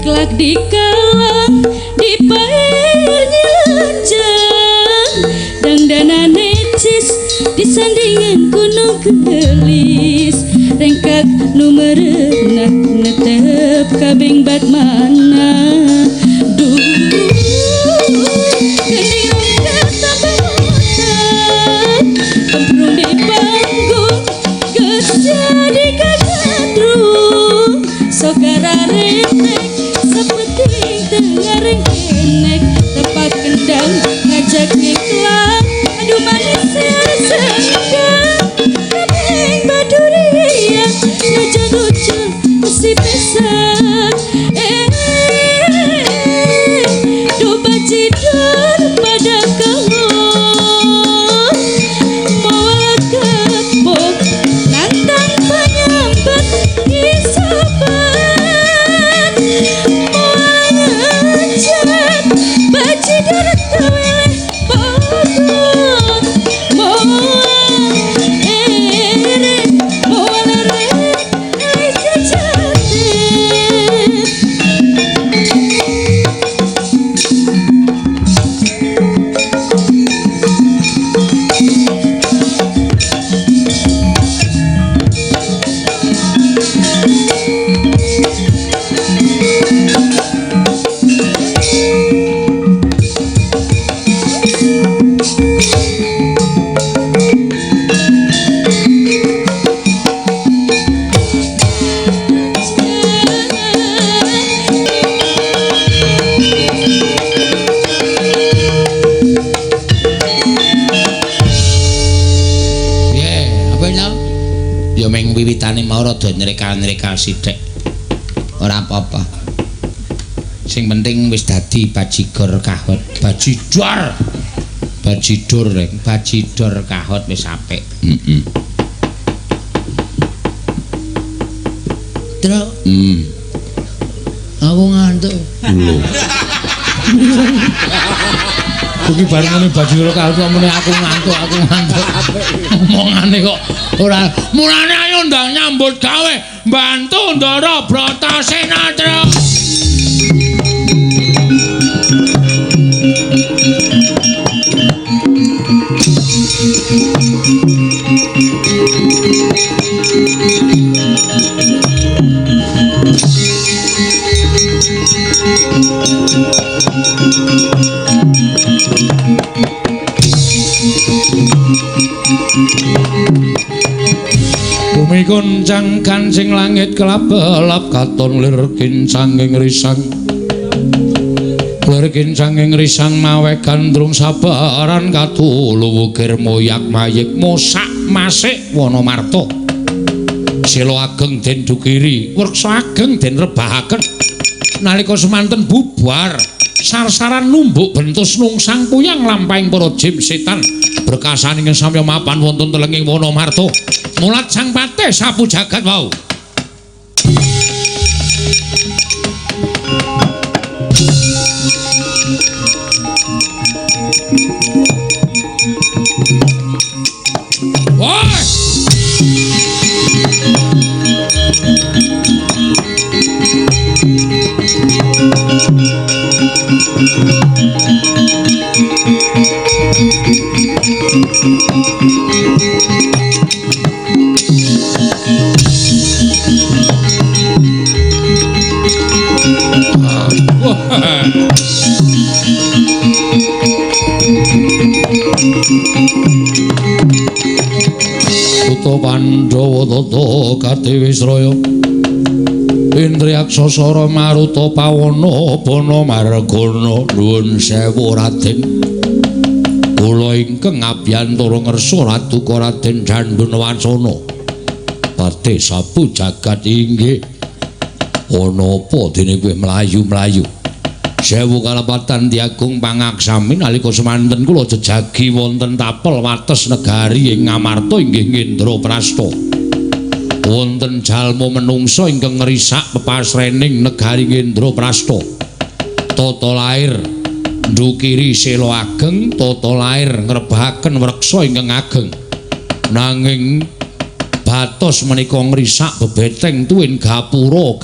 Kelak di kalang di pairnya lanjang dangdanan necis di sandingan gunung gelis rengkak numerenah netep kabing bat mana duh gending kata bahutan kemprung di panggung gesya di kakandrung sokara renek sepenting tengareng kenek tepat kendang ngajak ngiklan aduh manis senggang kabeng badurian ngajak ucul mesti pesan do bacidor pada kahon mau kepok nantang penyambat isabat mau ngajak bacidor taweleh potong mau mau leret sejatin. Ya ming wiwitane mau rada nyreka-nyreka sithik. Ora apa-apa. Sing penting wis dadi bajigor kahot, bajidor. Bajidor rek, bajidor kahot wis apik. Heeh. Truk. Aku ngantuk. Lho. Kuwi bareng ngene bajidor kahot muni aku ngantuk. Omongane kok ora mulane ayo ndang nyambut gawe bantu Ndara Bratasena Truk. Gumigoncang kancing langit kelap-kelap katon lir kincanging risang lir kincanging risang mawe gandrung sabaran katulu wukir moyak mayik mosak masik Wonomarto selo ageng den dukiri werksa ageng den rebahaken nalika semanten bubar sarsaran numbuk bentus nungsang puyang lampahing para jim setan berkasaning samya mapan wonten telenging Wonomarto mulat sang patih sapu jagat wau woi Tuto Pandhawa tata Katiwisraya Indriaksa Sara Maruta Pawana Bana Margana nuwun sewu Raden kula ingkang abiyantara ngersa Raduka Raden Dandunwacana patih sapu jagat inggih ana apa dene kowe mlayu-mlayu sewu kalepatan Diagung Pangaksami nalika semanten kula jejagi wonten tapel wates negari ing Ngamarta inggih Ngendraprasta wonten jalma menungsa ingkang ngrisak pepasrening negari Ngendraprasta tata lair ndukiri sela ageng tata lair ngrebahaken wreksa ingkang ageng nanging batos menika ngrisak bebeteng tuwin gapura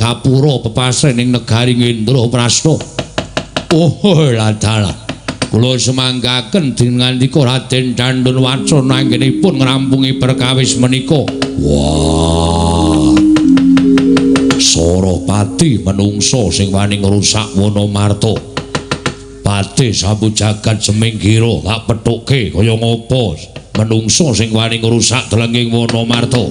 pepasrening negari Ngendraprasta. Oh ladala kula semanggaken dinandika Raden Dandunwacana anggenipun ngrampungi perkawis menika. Wah Sarapati menungsa sing wani ngrusak Wonomarta patih sabu jagat semingkira tak pethuke kaya ngopo menungsa sing wani ngrusak delenging Wonomarta.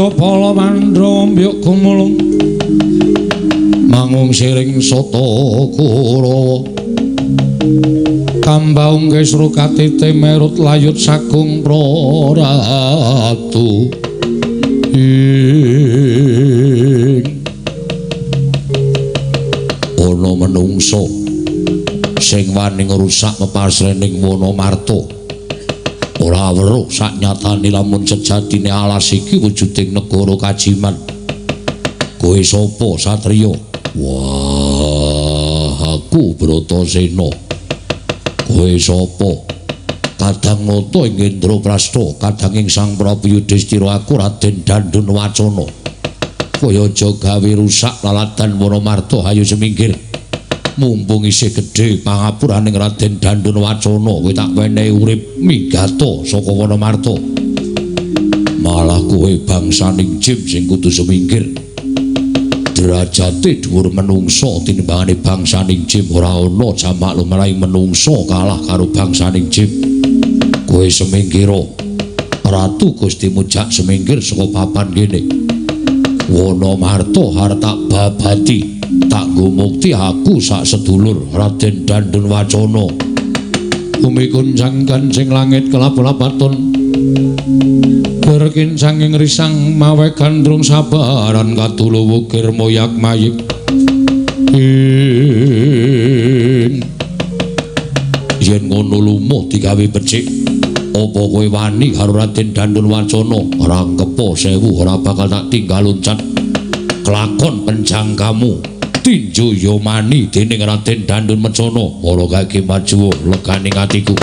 Pala Mandra mbyuk kumulung mangung siring sata Kurawa kambaung kesru katite merut layut sagung praratu ana menungso sing wani ngrusak pepasrening Wonomarta ora weruh saknyatane lamun sejatine alas iki wujuding negara kajiman. Kowe sapa satriya? Wah, aku Bratasena. Kowe sapa? Kadang nata ing Ngendraprasta, kadang ing Sang Prabu Yudhistira aku Raden Dandunwacana. Kowe aja gawe rusak laladan Wonomarta, ayo seminggir. Mumpung isih gedhe pangapuraning Raden Dandunwacana kowe tak wenehi urip migata saka Wonomarta malah kowe bangsaning jim sing kudu seminggir derajate dhuwur menungsa tinimbangane bangsaning jim ora ana jamak lumrahing menungsa kalah karo bangsaning jim kowe seminggir Ratu Gusti Mujak seminggir saka papan kene Wonomarta arep tak babati tak ngumukti aku sak sedulur Raden Dandunwacana Umi kuncang kancing langit kelap-lapaton Sader kincanging risang mawe gandrung sabaran katulu wukir moyak mayik yen ngono lumuh digawe becik apa kowe wani karo Raden Dandun Wacana rangkepo sewu ora bakal tak tinggal loncat kelakon penjangkamu tinju yomani dening Raden Dandun Wacana ora kaki maju leganing atiku.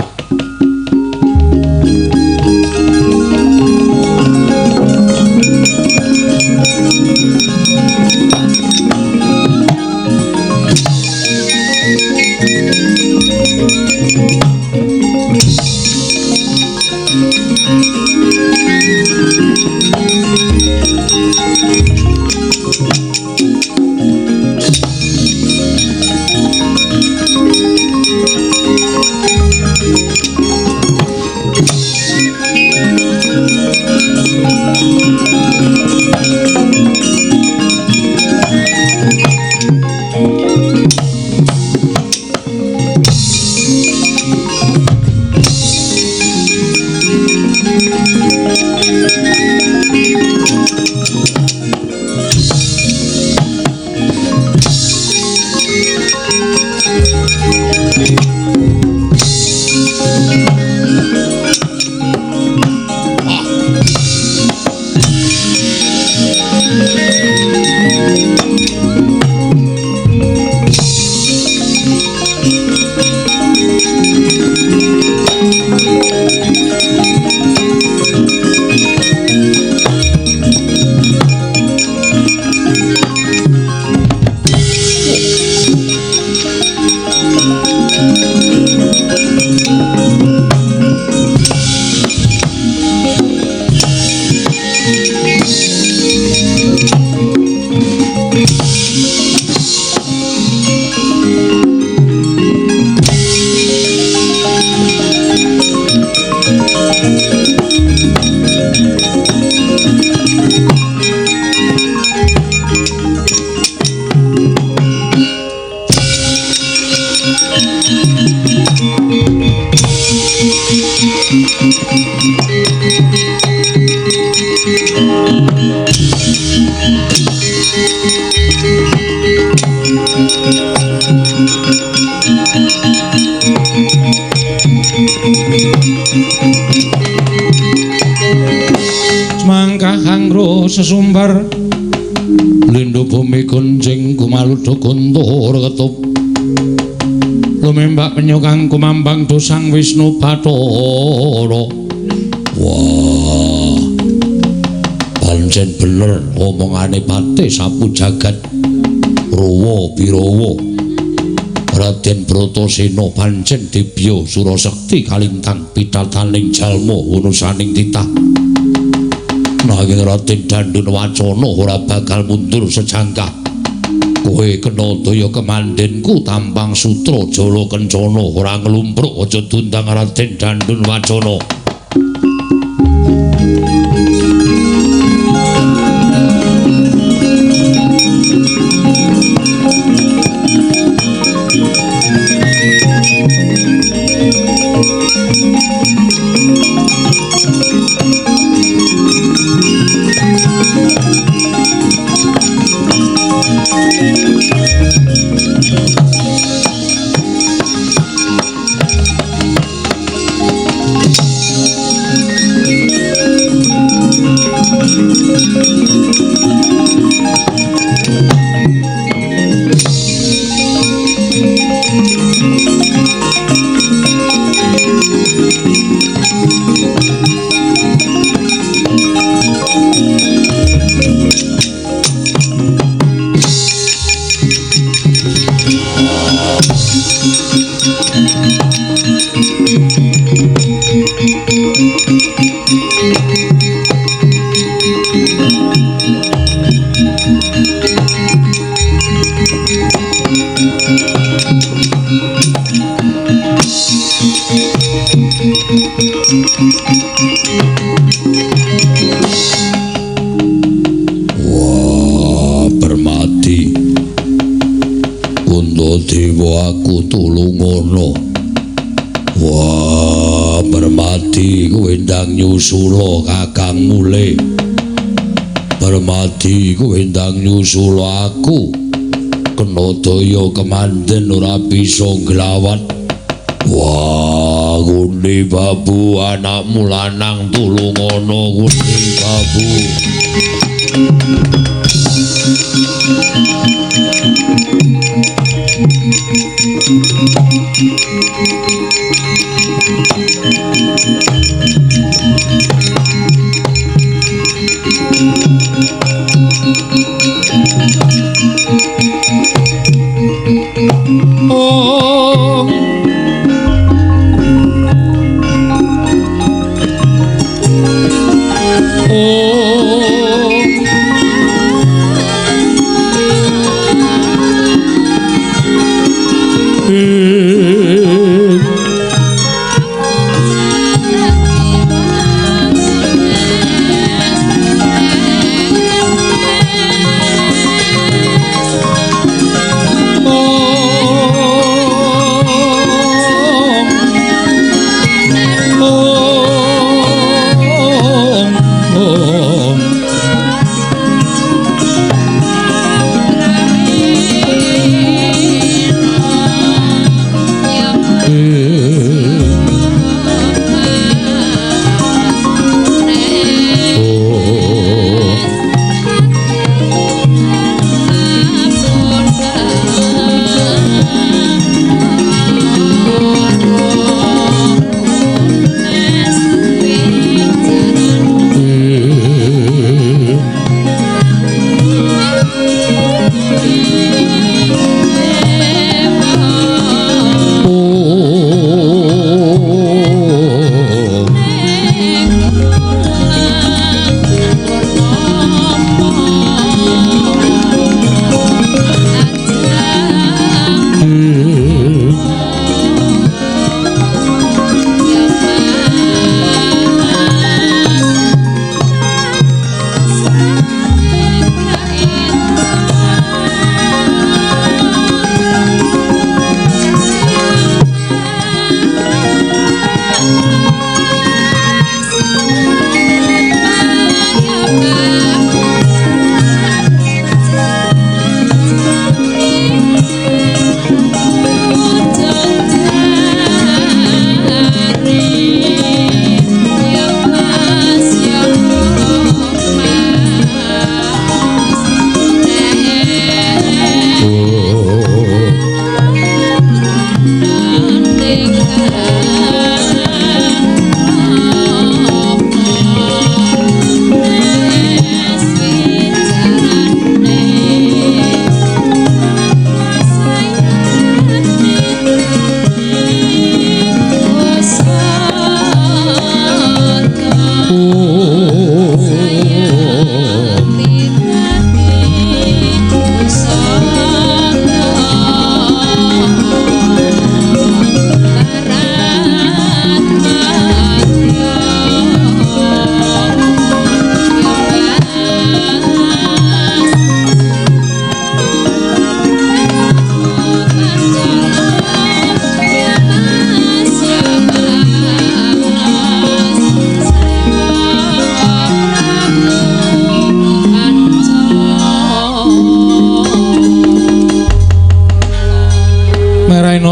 Sesumbar lindhu bumi kunjing kumaludha guntur ketup lumembak penyukang kumambang dosang Wisnu Bathara. Wah pancen bener omongane Patih sapu jagat Rawa Birawa Raden Bratasena pancen dibya Surasekti kalintang pitataning jalma unusaning titah. Nanging Raden Dandun Wacana ora bakal mundur sejangkah. Kowe kena daya kemandenku tampang sutra jala kencana ora nglumpruk aja dundang Raden Dandun Wacana. Wah, Permati. Puntadewa aku tulungono. Wah, Permati kowe ndang nyusula Kakang Mule. Permati kowe ndang nyusula aku. Kena daya kemanden ora bisa nglawat. Wah, Gundi Babu anakmu lanang tulungono Gundi Babu.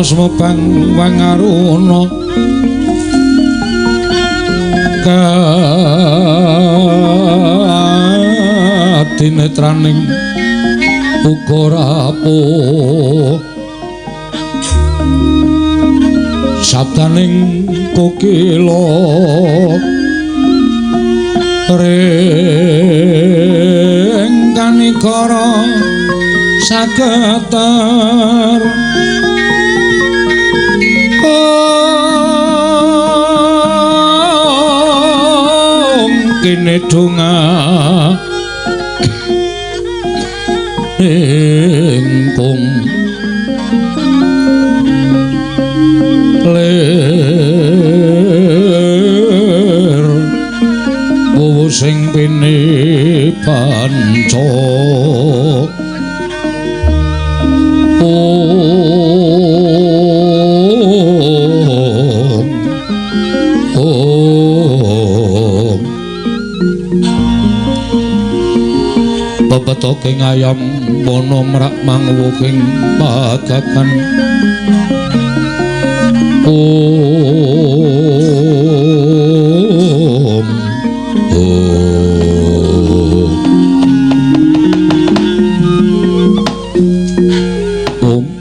Sumupang wangaruna katinetraning uga rapuh sabdaning kokila ring kanikara saketar kene donga ingkung ler wuwu sing pene panca bebetoking ayam wana merak mangwuking pagakan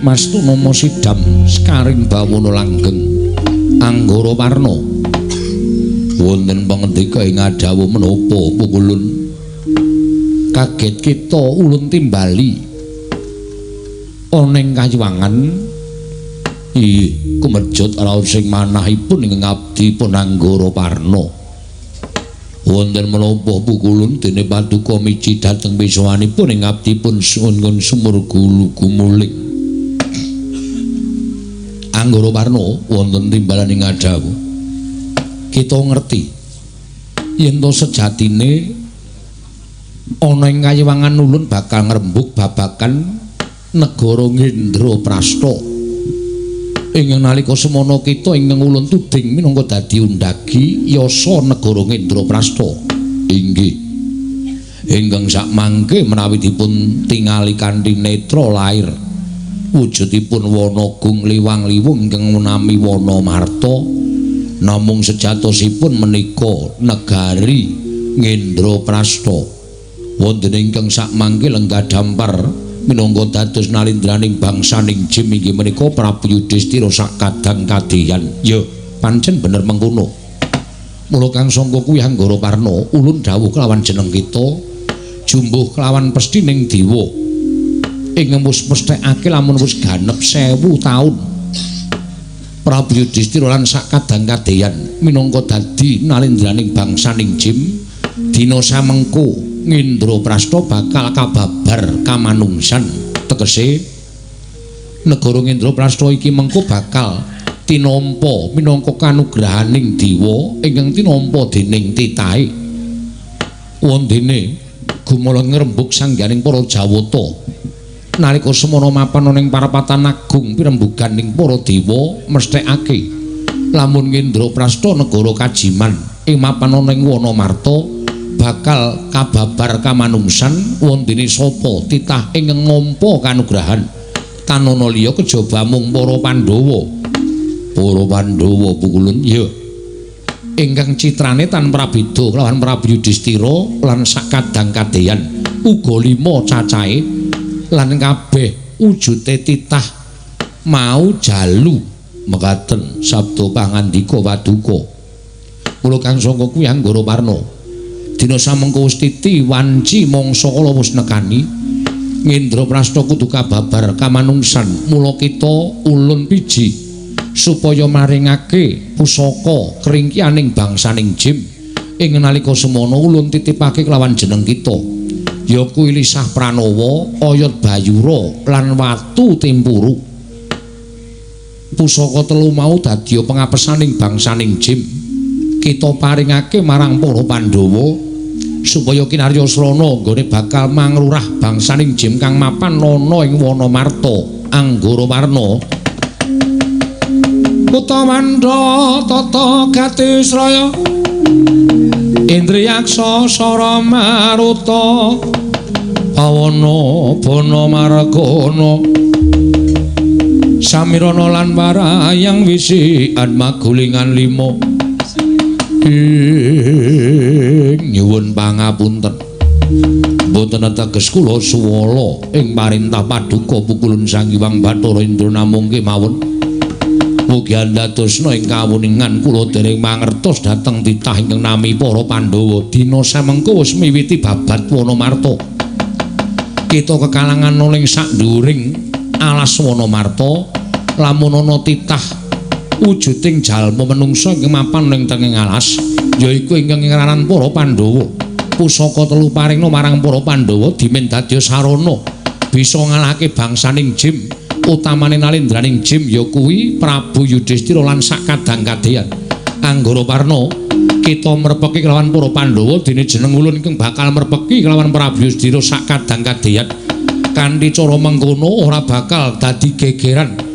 Mastu nama sidam sekaring bawana langgeng Anggara Warna wonten pangendika ing adhawa menapa pukulun kaget kita ulun timbali ana ing kayuwangan kumejut raos sing manahipun ing ngabdipun Anggara Warna wonten menapa pukulun dene paduka miji dhateng pisowanipun ing ngabdipun sungun sumur gumuling Anggara Warna wonten timbalan ing adhawa kita ngerti yen to sejatine ana ing kayuwangan ulun bakal ngrembug babagan negara Ngendraprasta ing nalika semana kita ingkang ulun tuding minangka dadi undagi yasa negara Ngendraprasta inggih ingkang sakmangke menawi dipun tingali kanthi netra lair wujudipun wana gung liwang-liwung ingkang nami wana marta namung sejatosipun menika negari Ngendraprasta wonten ingkang sakmangke lenggah dampar minangka dados nalindraning bangsaning Jim inggih menika Prabu Yudhistira sakadang kadeyan ya pancen bener mengkono mula kang sangka kuwi Anggara Warna ulun dawuh kelawan jeneng kita jumbuh kelawan pesthing dewa ing wis mesthekake lamun wis ganep 1000 taun Prabu Yudhistira lan sakadang kadeyan minangka dadi nalindraning bangsaning Jim dina samengko Ngendraprasta bakal kababar kamanungsan tegese negara Ngendraprasta iki mengko bakal tinampa minangka kanugrahaning dewa ingkang tinampa dening titahe wondene gumala ngrembug sangganing para Jawata nalika semana mapan ana ing parapatan agung pirembugan ing para dewa mesthekake lamun Ngendraprasta negara kajiman ing mapan ana ing wana marta bakal kababar kamanungsan wondene sapa titah ingkang nampa kanugrahan tanana liya kejaba mung para Pandhawa pukulun ya ingkang citrane tanpa beda kelawan Prabu Yudhistira lan sakadang kadeyan uga 5 cacahe lan kabeh wujude titah mau jalu mekaten sabda pangandika paduka mula kang sangka kuwi Anggara Warna dina samengko wis titi wanci mangsa kala wis nekani Ngendraprasta kudu kababar kamanungsan mula kita ulun piji supaya maringake pusaka keringkianing bangsaning Jim ing nalika semana ulun titipake kelawan jeneng kita ya kuwi lisah pranawa oyot bayura lan watu tempuru pusaka telu mau dadi pengapesaning bangsaning Jim kita paringake marang para Pandhawa supaya kinarya srana nggone bakal manglurah bangsaning Jim kang mapan ana ing wana marta Anggara Warna Utamandha tata gatisraya Indriyaksa sara maruta pawana bana margana samirana lan warayang wisikan magulingan 5 nyuwun pangapunten boten ateges kula suwala ing parintah paduka pukulun Sang Hyang Bathara Indra namung kemawon mugi andadosna ing kawuningan kula dereng mangertos dhateng titah ingkang nami para Pandhawa dina samengko wis miwiti babat wana marta kita kekalangan ning saknduring alas wana marta lamun ana titah wujuding jalma menungsa ing mapan ning tenging alas yaiku ingkang ngaranan para Pandhawa pusaka telu paringna marang para Pandhawa dimen dadya sarana bisa ngalahake bangsaning Jim utamane nalindraning Jim ya kuwi Prabu Yudhistira lan sakadang kadeyan Anggara Warna kita merpeki kelawan para Pandhawa dene jeneng ulun ingkang bakal merpeki kelawan Prabu Yudhistira sakadang kadeyan kanthi cara mengkono ora bakal dadi gegeran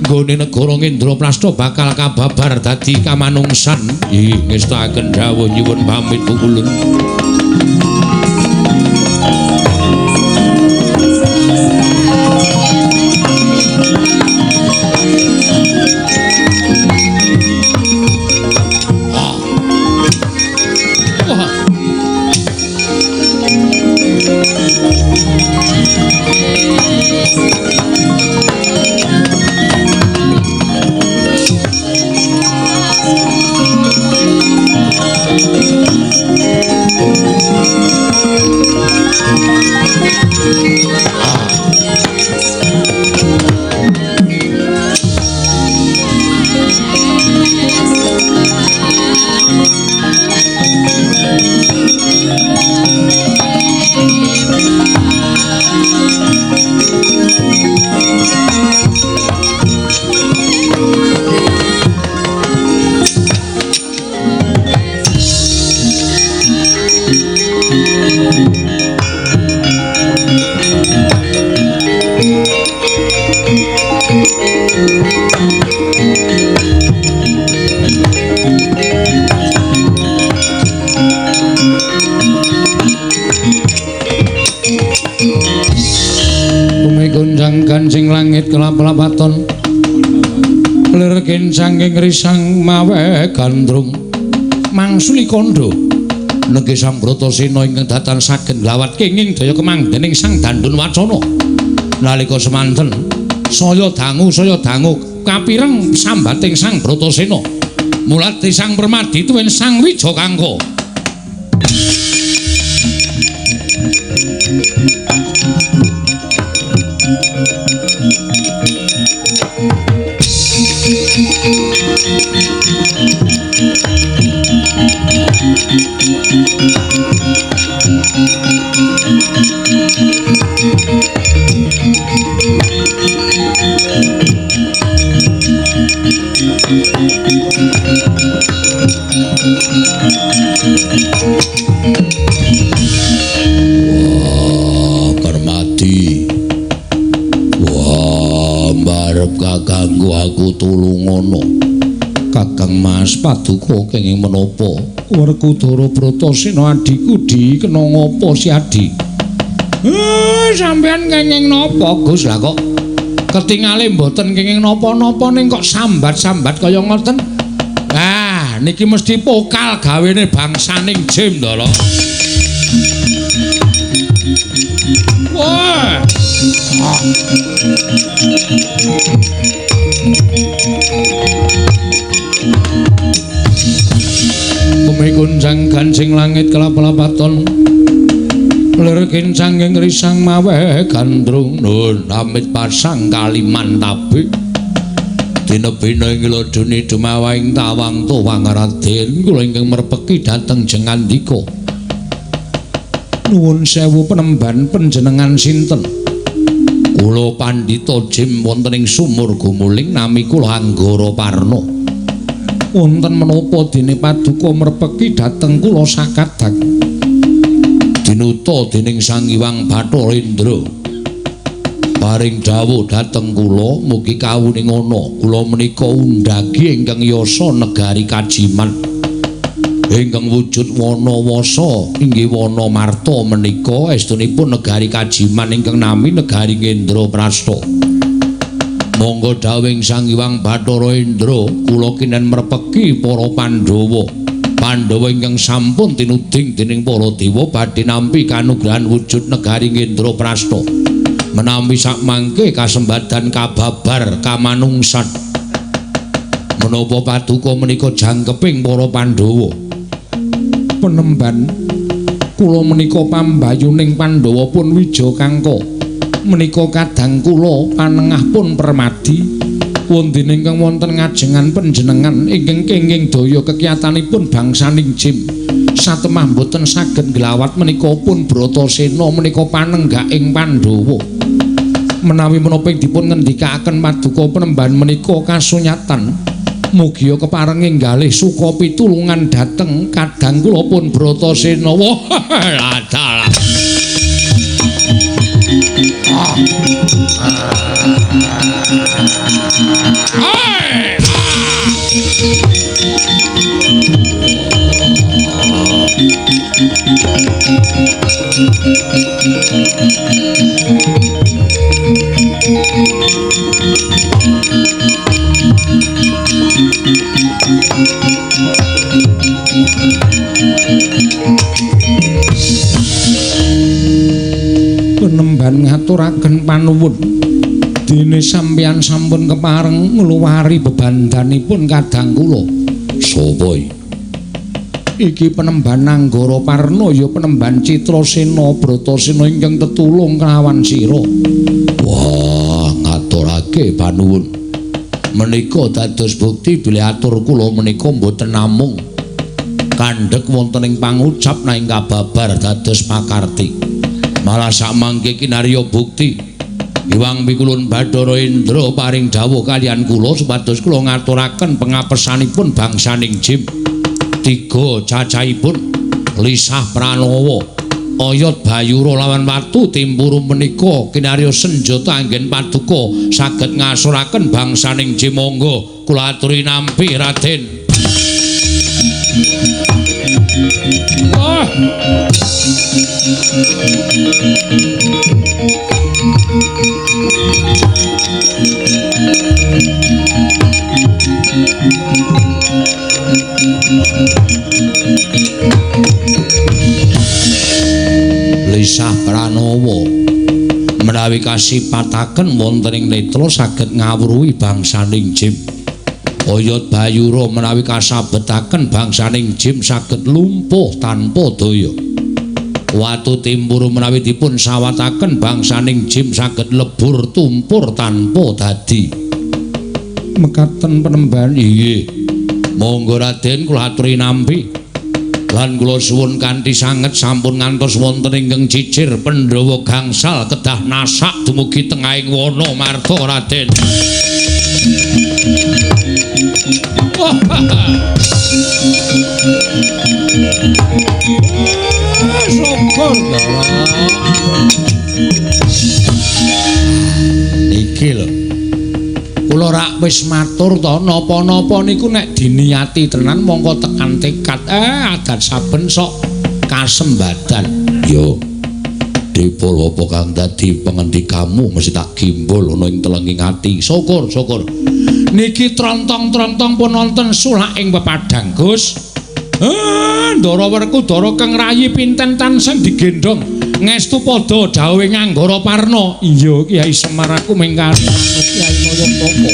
nggone negara Ngendraprasta bakal kababar dadi kamanungsan ngestaken dawuh nyuwun pamit pukulun kancing langit kelap-lapaton lir kencanging risang mawe gandrung mangsuli kondo negi sang Bratasena ingkang datan saged nglawat kenging daya kemanggening sang Dandun Wacana nalika semanten saya dangu kapireng sambating sang Bratasena mulati sang Permadi tuwin sang Wijakangka Wah, Permadi. Wah, mbarep kakangku aku tulung ngono. Kakang Mas Paduka kenging menapa? Werkudara Bratasena adhiku di kena ngapa si Adi? Sampeyan kenging napa, Gus? Lah kok ketingale mboten kenging napa-napa ning kok sambat-sambat kaya ngoten? Ah, niki mesti pokal gawene bangsaning Jim to lho. Wah. Bumi kunjang kancing langit kelap-lapaton lir kencanging risang mawe gandrung nun amit pasang Kalimantabe dina-bina ing lodone dumawaing tawang tuwang Raden kula ingkang merpeki dhateng jengandika nuwun sewu penemban panjenengan sinten kula Pandhita Jim wonten ing sumur gumuling nami kula Anggara Parna wonten menapa dene Paduka merpeki dhateng kula sakadak dinuta dening Sang Hyang Bathara Indra paring dawuh dhateng kula mugi kawuning ana kula menika undhagi ingkang yasa negari Kajiman ingkang wujud wana wasa inggih wana marta menika estunipun negari Kajiman ingkang nami negari Ngendraprasta monggo dawing Sang Hyang Bathara Indra kula kinen merpeki para Pandhawa ingkang sampun tinuding dening para dewa badhe nampi kanugrahan wujud negari Ngendraprasta menawi sakmangke kasembadan kababar kamanungsan menapa Paduka menika jangkeping para Pandhawa penemban kula menika pambayuning Pandhawa pun Wijakangka menika kadang kula panengahpun Permadi wonten ingkang wonten ngajengan panjenengan ingkang kenging daya kekiyatanipun bangsaning Jim satemah boten saged nglawat menika pun Bratasena menika panenggaking Pandhawa menawi menapa dipun ngendikaken Paduka penemban menika kasunyatan mugi kepareng enggalih suka pitulungan dhateng kadang kula pun Bratasena wah dalah penemban ngaturaken panuwun dene sampeyan sampun kepareng ngluwari bebandanipun kadang kula sapa iki penemban Anggara Parna ya penemban Citrasena Bratasena ingkang tetulung kelawan sira wah ngaturake panuwun menika dados bukti bilih atur kula menika mboten namung kandhek wonten ing pangucap nanging kababar dados pakarti malah samangke kinarya bukti Hyang Pikulun Bathara Indra paring dawuh kaliyan kula supados kula ngaturaken pengapesanipun bangsaning Jim tiga cacahipun lisah pranawa oyot bayura lawan watu timpuru menika kinarya senjata anggen Paduka saged ngasuraken bangsaning Jim monggo kula aturi nampi Raden wah Pranowo menawi kasipataken wonten ing netra saged ngawruhi bangsaning jim. Oyot Bayura menawi kasabetaken bangsaning jim saged lumpuh tanpa daya. Watu Timburu menawi dipun sawataken bangsaning jim saged lebur tumpur tanpa dadi. Mekaten penembahan inggih. Monggo Raden kula aturi nampi. Lan kula suwun kanthi sanget sampun ngantos wonten ingkang cicir Pandhawa gangsal kedah nasak dumugi tengahing wana marta Raden. Syukur iki lho. Kula rak wis matur to napa-napa niku nek diniati tenan mongko tekan tekad adat saben sok kasembadan. Yo. Dipol apa kang dadi pengendikamu mesti tak gimbul ana ing telenging ati. Syukur. Niki trontong-trontong pun wonten sulak ing pepadang, Gus. Ndara werku Dara Kang Rayi pinten tansah digendhong ngestu padha dawuhe Nganggara Parna. Iya Kyai Semar aku mengkari Kyai Nayantaka.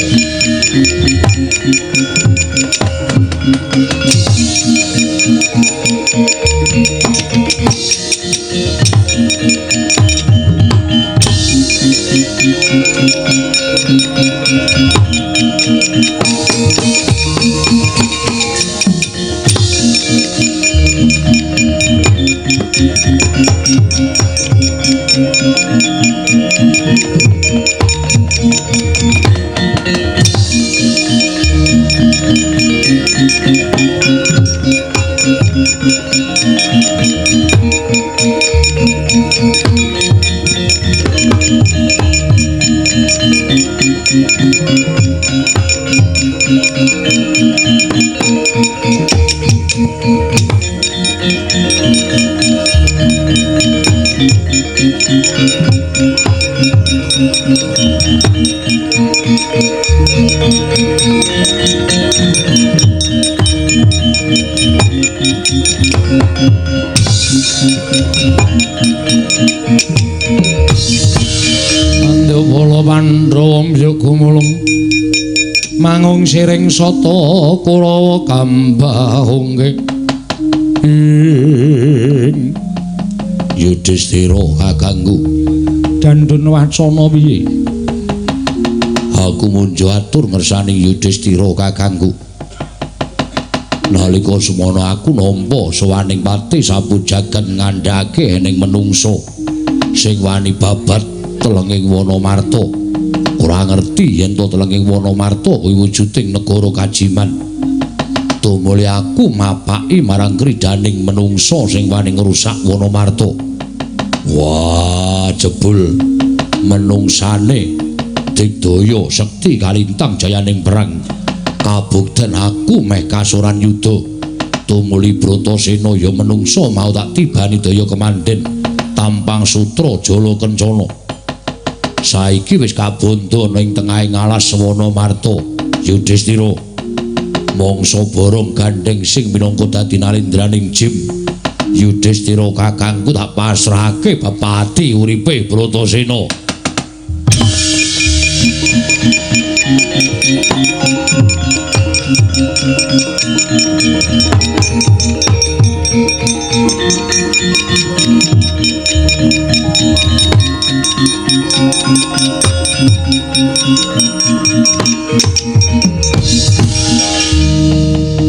Mangung siring sata Kurawa kambahungke Yudhistira kakangku Dandun wacana piye aku munjo atur ngersani Yudhistira kakangku nalika semono aku nampa sawaning pati sapu jagat ngandhake ning menungso sing wani babat telenging wana marta. Ora ngerti yen to telenging wana marta kuwi wujuding negara kajiman. Tumuli aku mapaki marang kridaning menungsa sing wani ngrusak wana marta. Wah, jebul menungsane digdaya sekti kalintang jayaning perang. Kabukten aku meh kasuran yuda. Tumuli Bratasena ya menungsa mau tak tibani daya kemandhen tampang sutra jala kencana. Saiki wis kabondo ning tengahing alas wana marta. Yudhistira mangsa borong gandeng sing minangka dadi nalendraning jim. Yudhistira kakangku tak pasrahake bapati uripe Bratasena.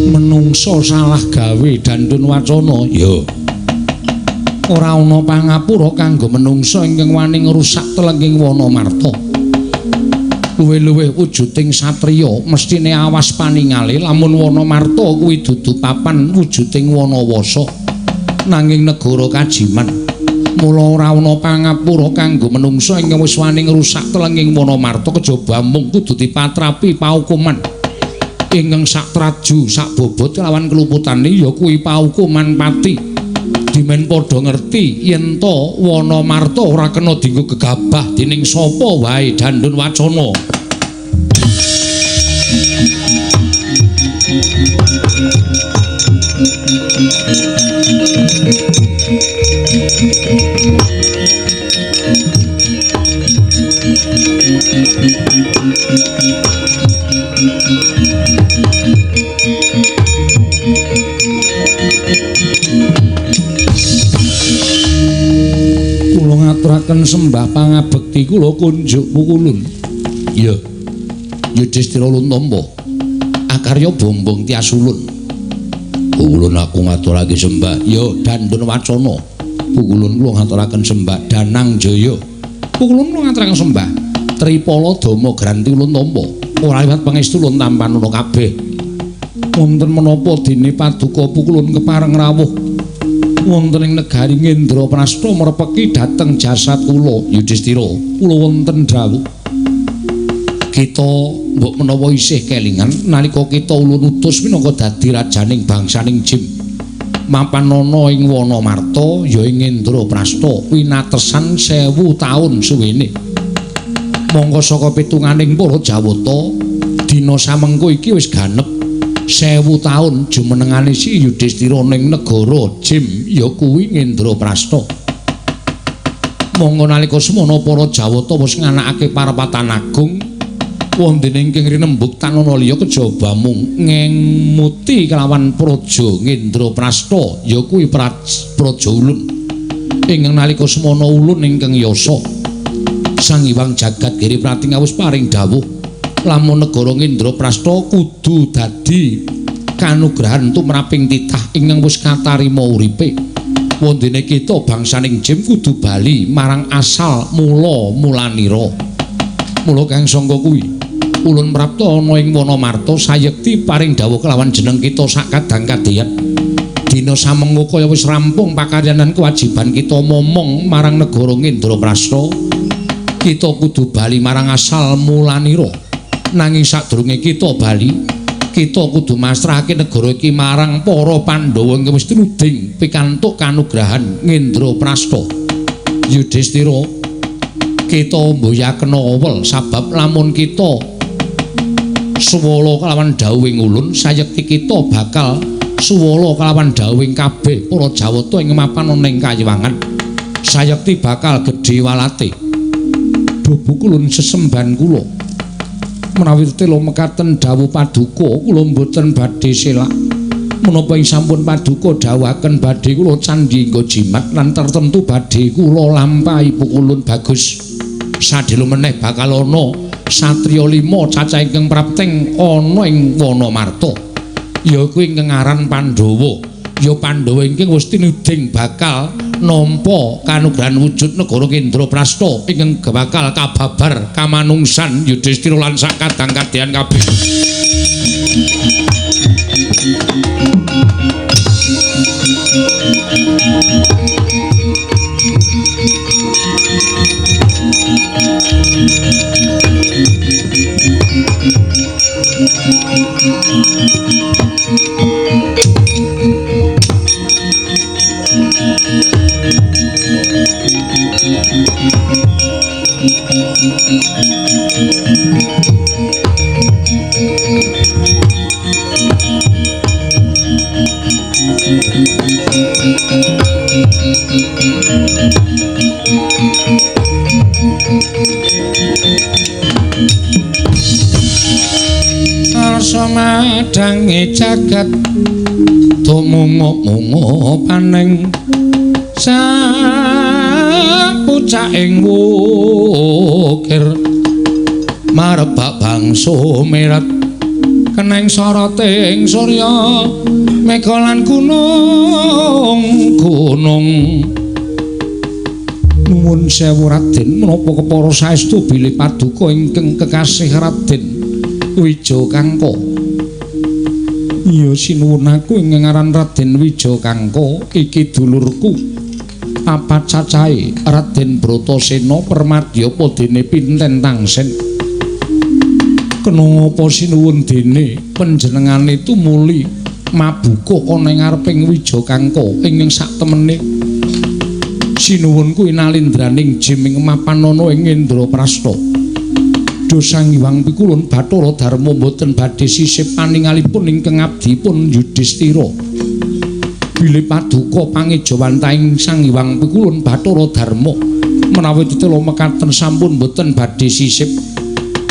Menungso salah gawe Dandun wacana ya ora ana pangapura kanggo menungso ingkang wani ngrusak telenging wana marta. Luwih-luwih wujuding satriya mestine awas paningale lamun wana marta kuwi dudu papan wujuding wana wasa nanging negara kajiman. Mula ora ana pangapura kanggo menungso ingkang wis wani ngrusak telenging wana marta kejaba mung kudu dipatrapi paukuman ingkang sak traju sak bobot lawan keluputane ya kuwi paukuman pati. Dimen padha ngerti yen to wana marta ora kena dienggo gegabah dening sapa wae Dandun wacana. Kula ngaturaken sembah pangabekti kula kunjuk pukulun. Ya. Yudhistira Luntomba. Akarya bombong tias ulun. Pukulun aku ngaturake sembah. Ya Dandun Wacana. Pukulun kula ngaturaken sembah Danang Jaya. Pukulun kula ngaturaken sembah Tripala Dama Granti Luntomba. Ora liwat pangestu lun tampanana kabeh. Wonten menapa dene paduka pukulun kepareng rawuh wonten ing negari Ngendraprasta merepeki dhateng jasad kula Yudhistira. Kula wonten dawuh kita mbok menawa isih kelingan nalika kita ulun utus minangka dadi rajaning bangsaning Jim mapanana ing Wanamarta ya ing Ngendraprasta winatesan 1000 taun suwene. Monggo saka pitunganing para Jawata dina samengko iki wis ganep 1000 taun jumenengane si Yudhistira ning negara Jim ya kuwi Ngendraprasta. Monggo nalika semana para Jawata wis nganakake parapatan agung wonten ing rinembuk tanana liya kejaba mung ngemuti kelawan praja Ngendraprasta ya kuwi praja ulun. Ing nalika semana ulun ingkang yasa Sang Hyang Jagat Giri Prating wis paring dawuh lamun negara Ngendraprasta kudu dadi kanugrahan tumraping titah ingkang wis katarima uripe. Wondene kita bangsaning Jim kudu bali marang asal mula-mulanira. Mula kang sangka kuwi ulun prapta ana ing Wanamarta sayekti paring dawuh kelawan jeneng kita sakadang-kadheyan. Dina samengko kaya wis rampung pakaryanan kewajiban kita momong marang negara Ngendraprasta. Kita kudu bali marang asal mulanira. Nanging sadurunge kita bali, kita kudu masrahake negara iki marang para Pandhawa ingkang wis truding pikantuk kanugrahan Ngendraprasta. Yudhistira, kita mboyaken awel sabab lamun kita suwala kelawan dawuhing ulun, sayekti kita bakal suwala kelawan dawuhing kabeh para Jawata ing mapan ana ing kayiwangan. Sayekti bakal gedhe walate. Duh kulun sesemban kula. Menawi tela mekaten dawuh paduka kula mboten badhe selak. Menapa ing sampun paduka dawuhaken badhe kula candhi nggo jimat lan tertentu badhe kula lampahi pukulun bagus. Sadhela meneh bakal ana satriya 5 cacah ingkang prapting ana ing Wanamarta. Ya kuwi ingkang aran Pandhawa. Ya Pandhawa ingkang wis tinuding bakal nampa kanugrahan wujud negara Ngendraprasta ingkang bakal kababar kamanungsan Yudhistira lan sakadang-kadheyan kabeh. Samadhange jagat tumungo-mungo paning sapucaking wukir marebak bangsa merat keneng soroting surya mega lan gunung nuwun sewu Raden menapa kepara saestu bilih paduka ingkang kekasih Raden Wijakangka. Iya sinuwun aku ing ngaran Raden Wijakangka iki dulurku. Papat cacahe Raden Bratasena Permadyapa dene Pinten Tangsen. Kena ngapa sinuwun dene panjenengane tumuli mabuka ana ing ngareping Wijakangka ing sak temene. Sinuwun kuwi nalindraning jeming mapanana ing Ngendraprasta. Sang Hyang Pikulun Bathara Darma mboten badhe sisip paningalipun ingkang abdipun Yudhistira. Bilih paduka pangejawantaing Sang Hyang Pikulun Bathara Darma menawi tetela mekaten sampun mboten badhe sisip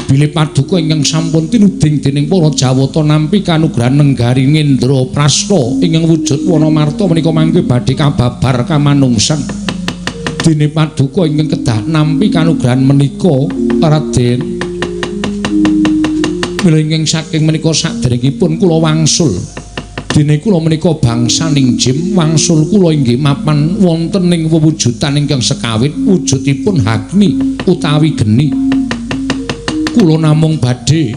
bilih paduka ingkang sampun tinuding dening para Jawata nampi kanugrahan nenggari Ngendra Prasta ingkang wujud wana marta menika mangke badhe kababar kamanungsan. Dene paduka ingkang kedah nampi kanugrahan menika Raden. Mila ingkang saking menika saderengipun kula wangsul. Dene kula menika bangsaning jim wangsul kula inggih mapan wonten ing wewujudan ingkang sekawit wujudipun Agni utawi geni. Kula namung badhe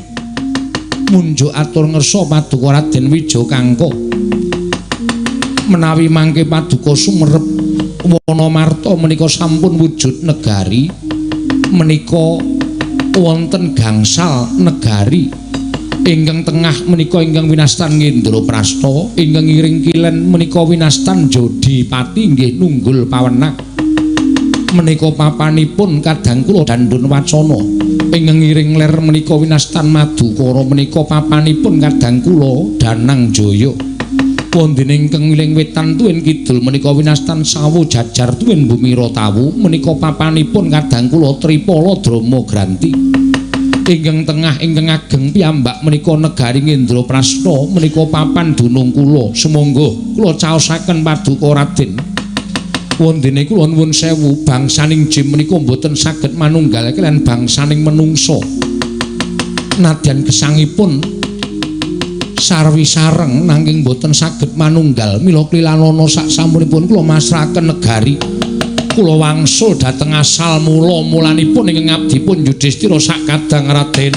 munjuk atur ngersa paduka Raden Wijakangka menawi mangke paduka sumerep wana marta menika sampun wujud negari menika wonten gangsal negari ingkang tengah menika ingkang winastan Ngendra Prasta ingkang ngiring kilen menika winastan Jodipati nggih Nunggul Pawenak menika papanipun kadang kula Dandun Wacana ingkang ngiring ler menika winastan Madukara menika papanipun kadang kula Danang Jaya wondene ingkang wiling wetan tuwin kidul menika winastan Sawu Jajar tuwin Bumira Tawu menika papanipun kadang kula Tripala Drama Granti ingkang tengah ingkang ageng piyambak menika negari Ngendra Prasta menika papan dunung kula sumangga kula caosaken paduka Raden wondene kula nuwun sewu bangsaning jim menika mboten saged manunggal kaliyan bangsaning menungsa nadyan gesangipun sarwi sareng nanging mboten saged manunggal mila klilanana sak sampunipun kula masrahaken negari kula wangsul dhateng asal mulanipun ingkang abdipun Yudhistira sak kadang Raden.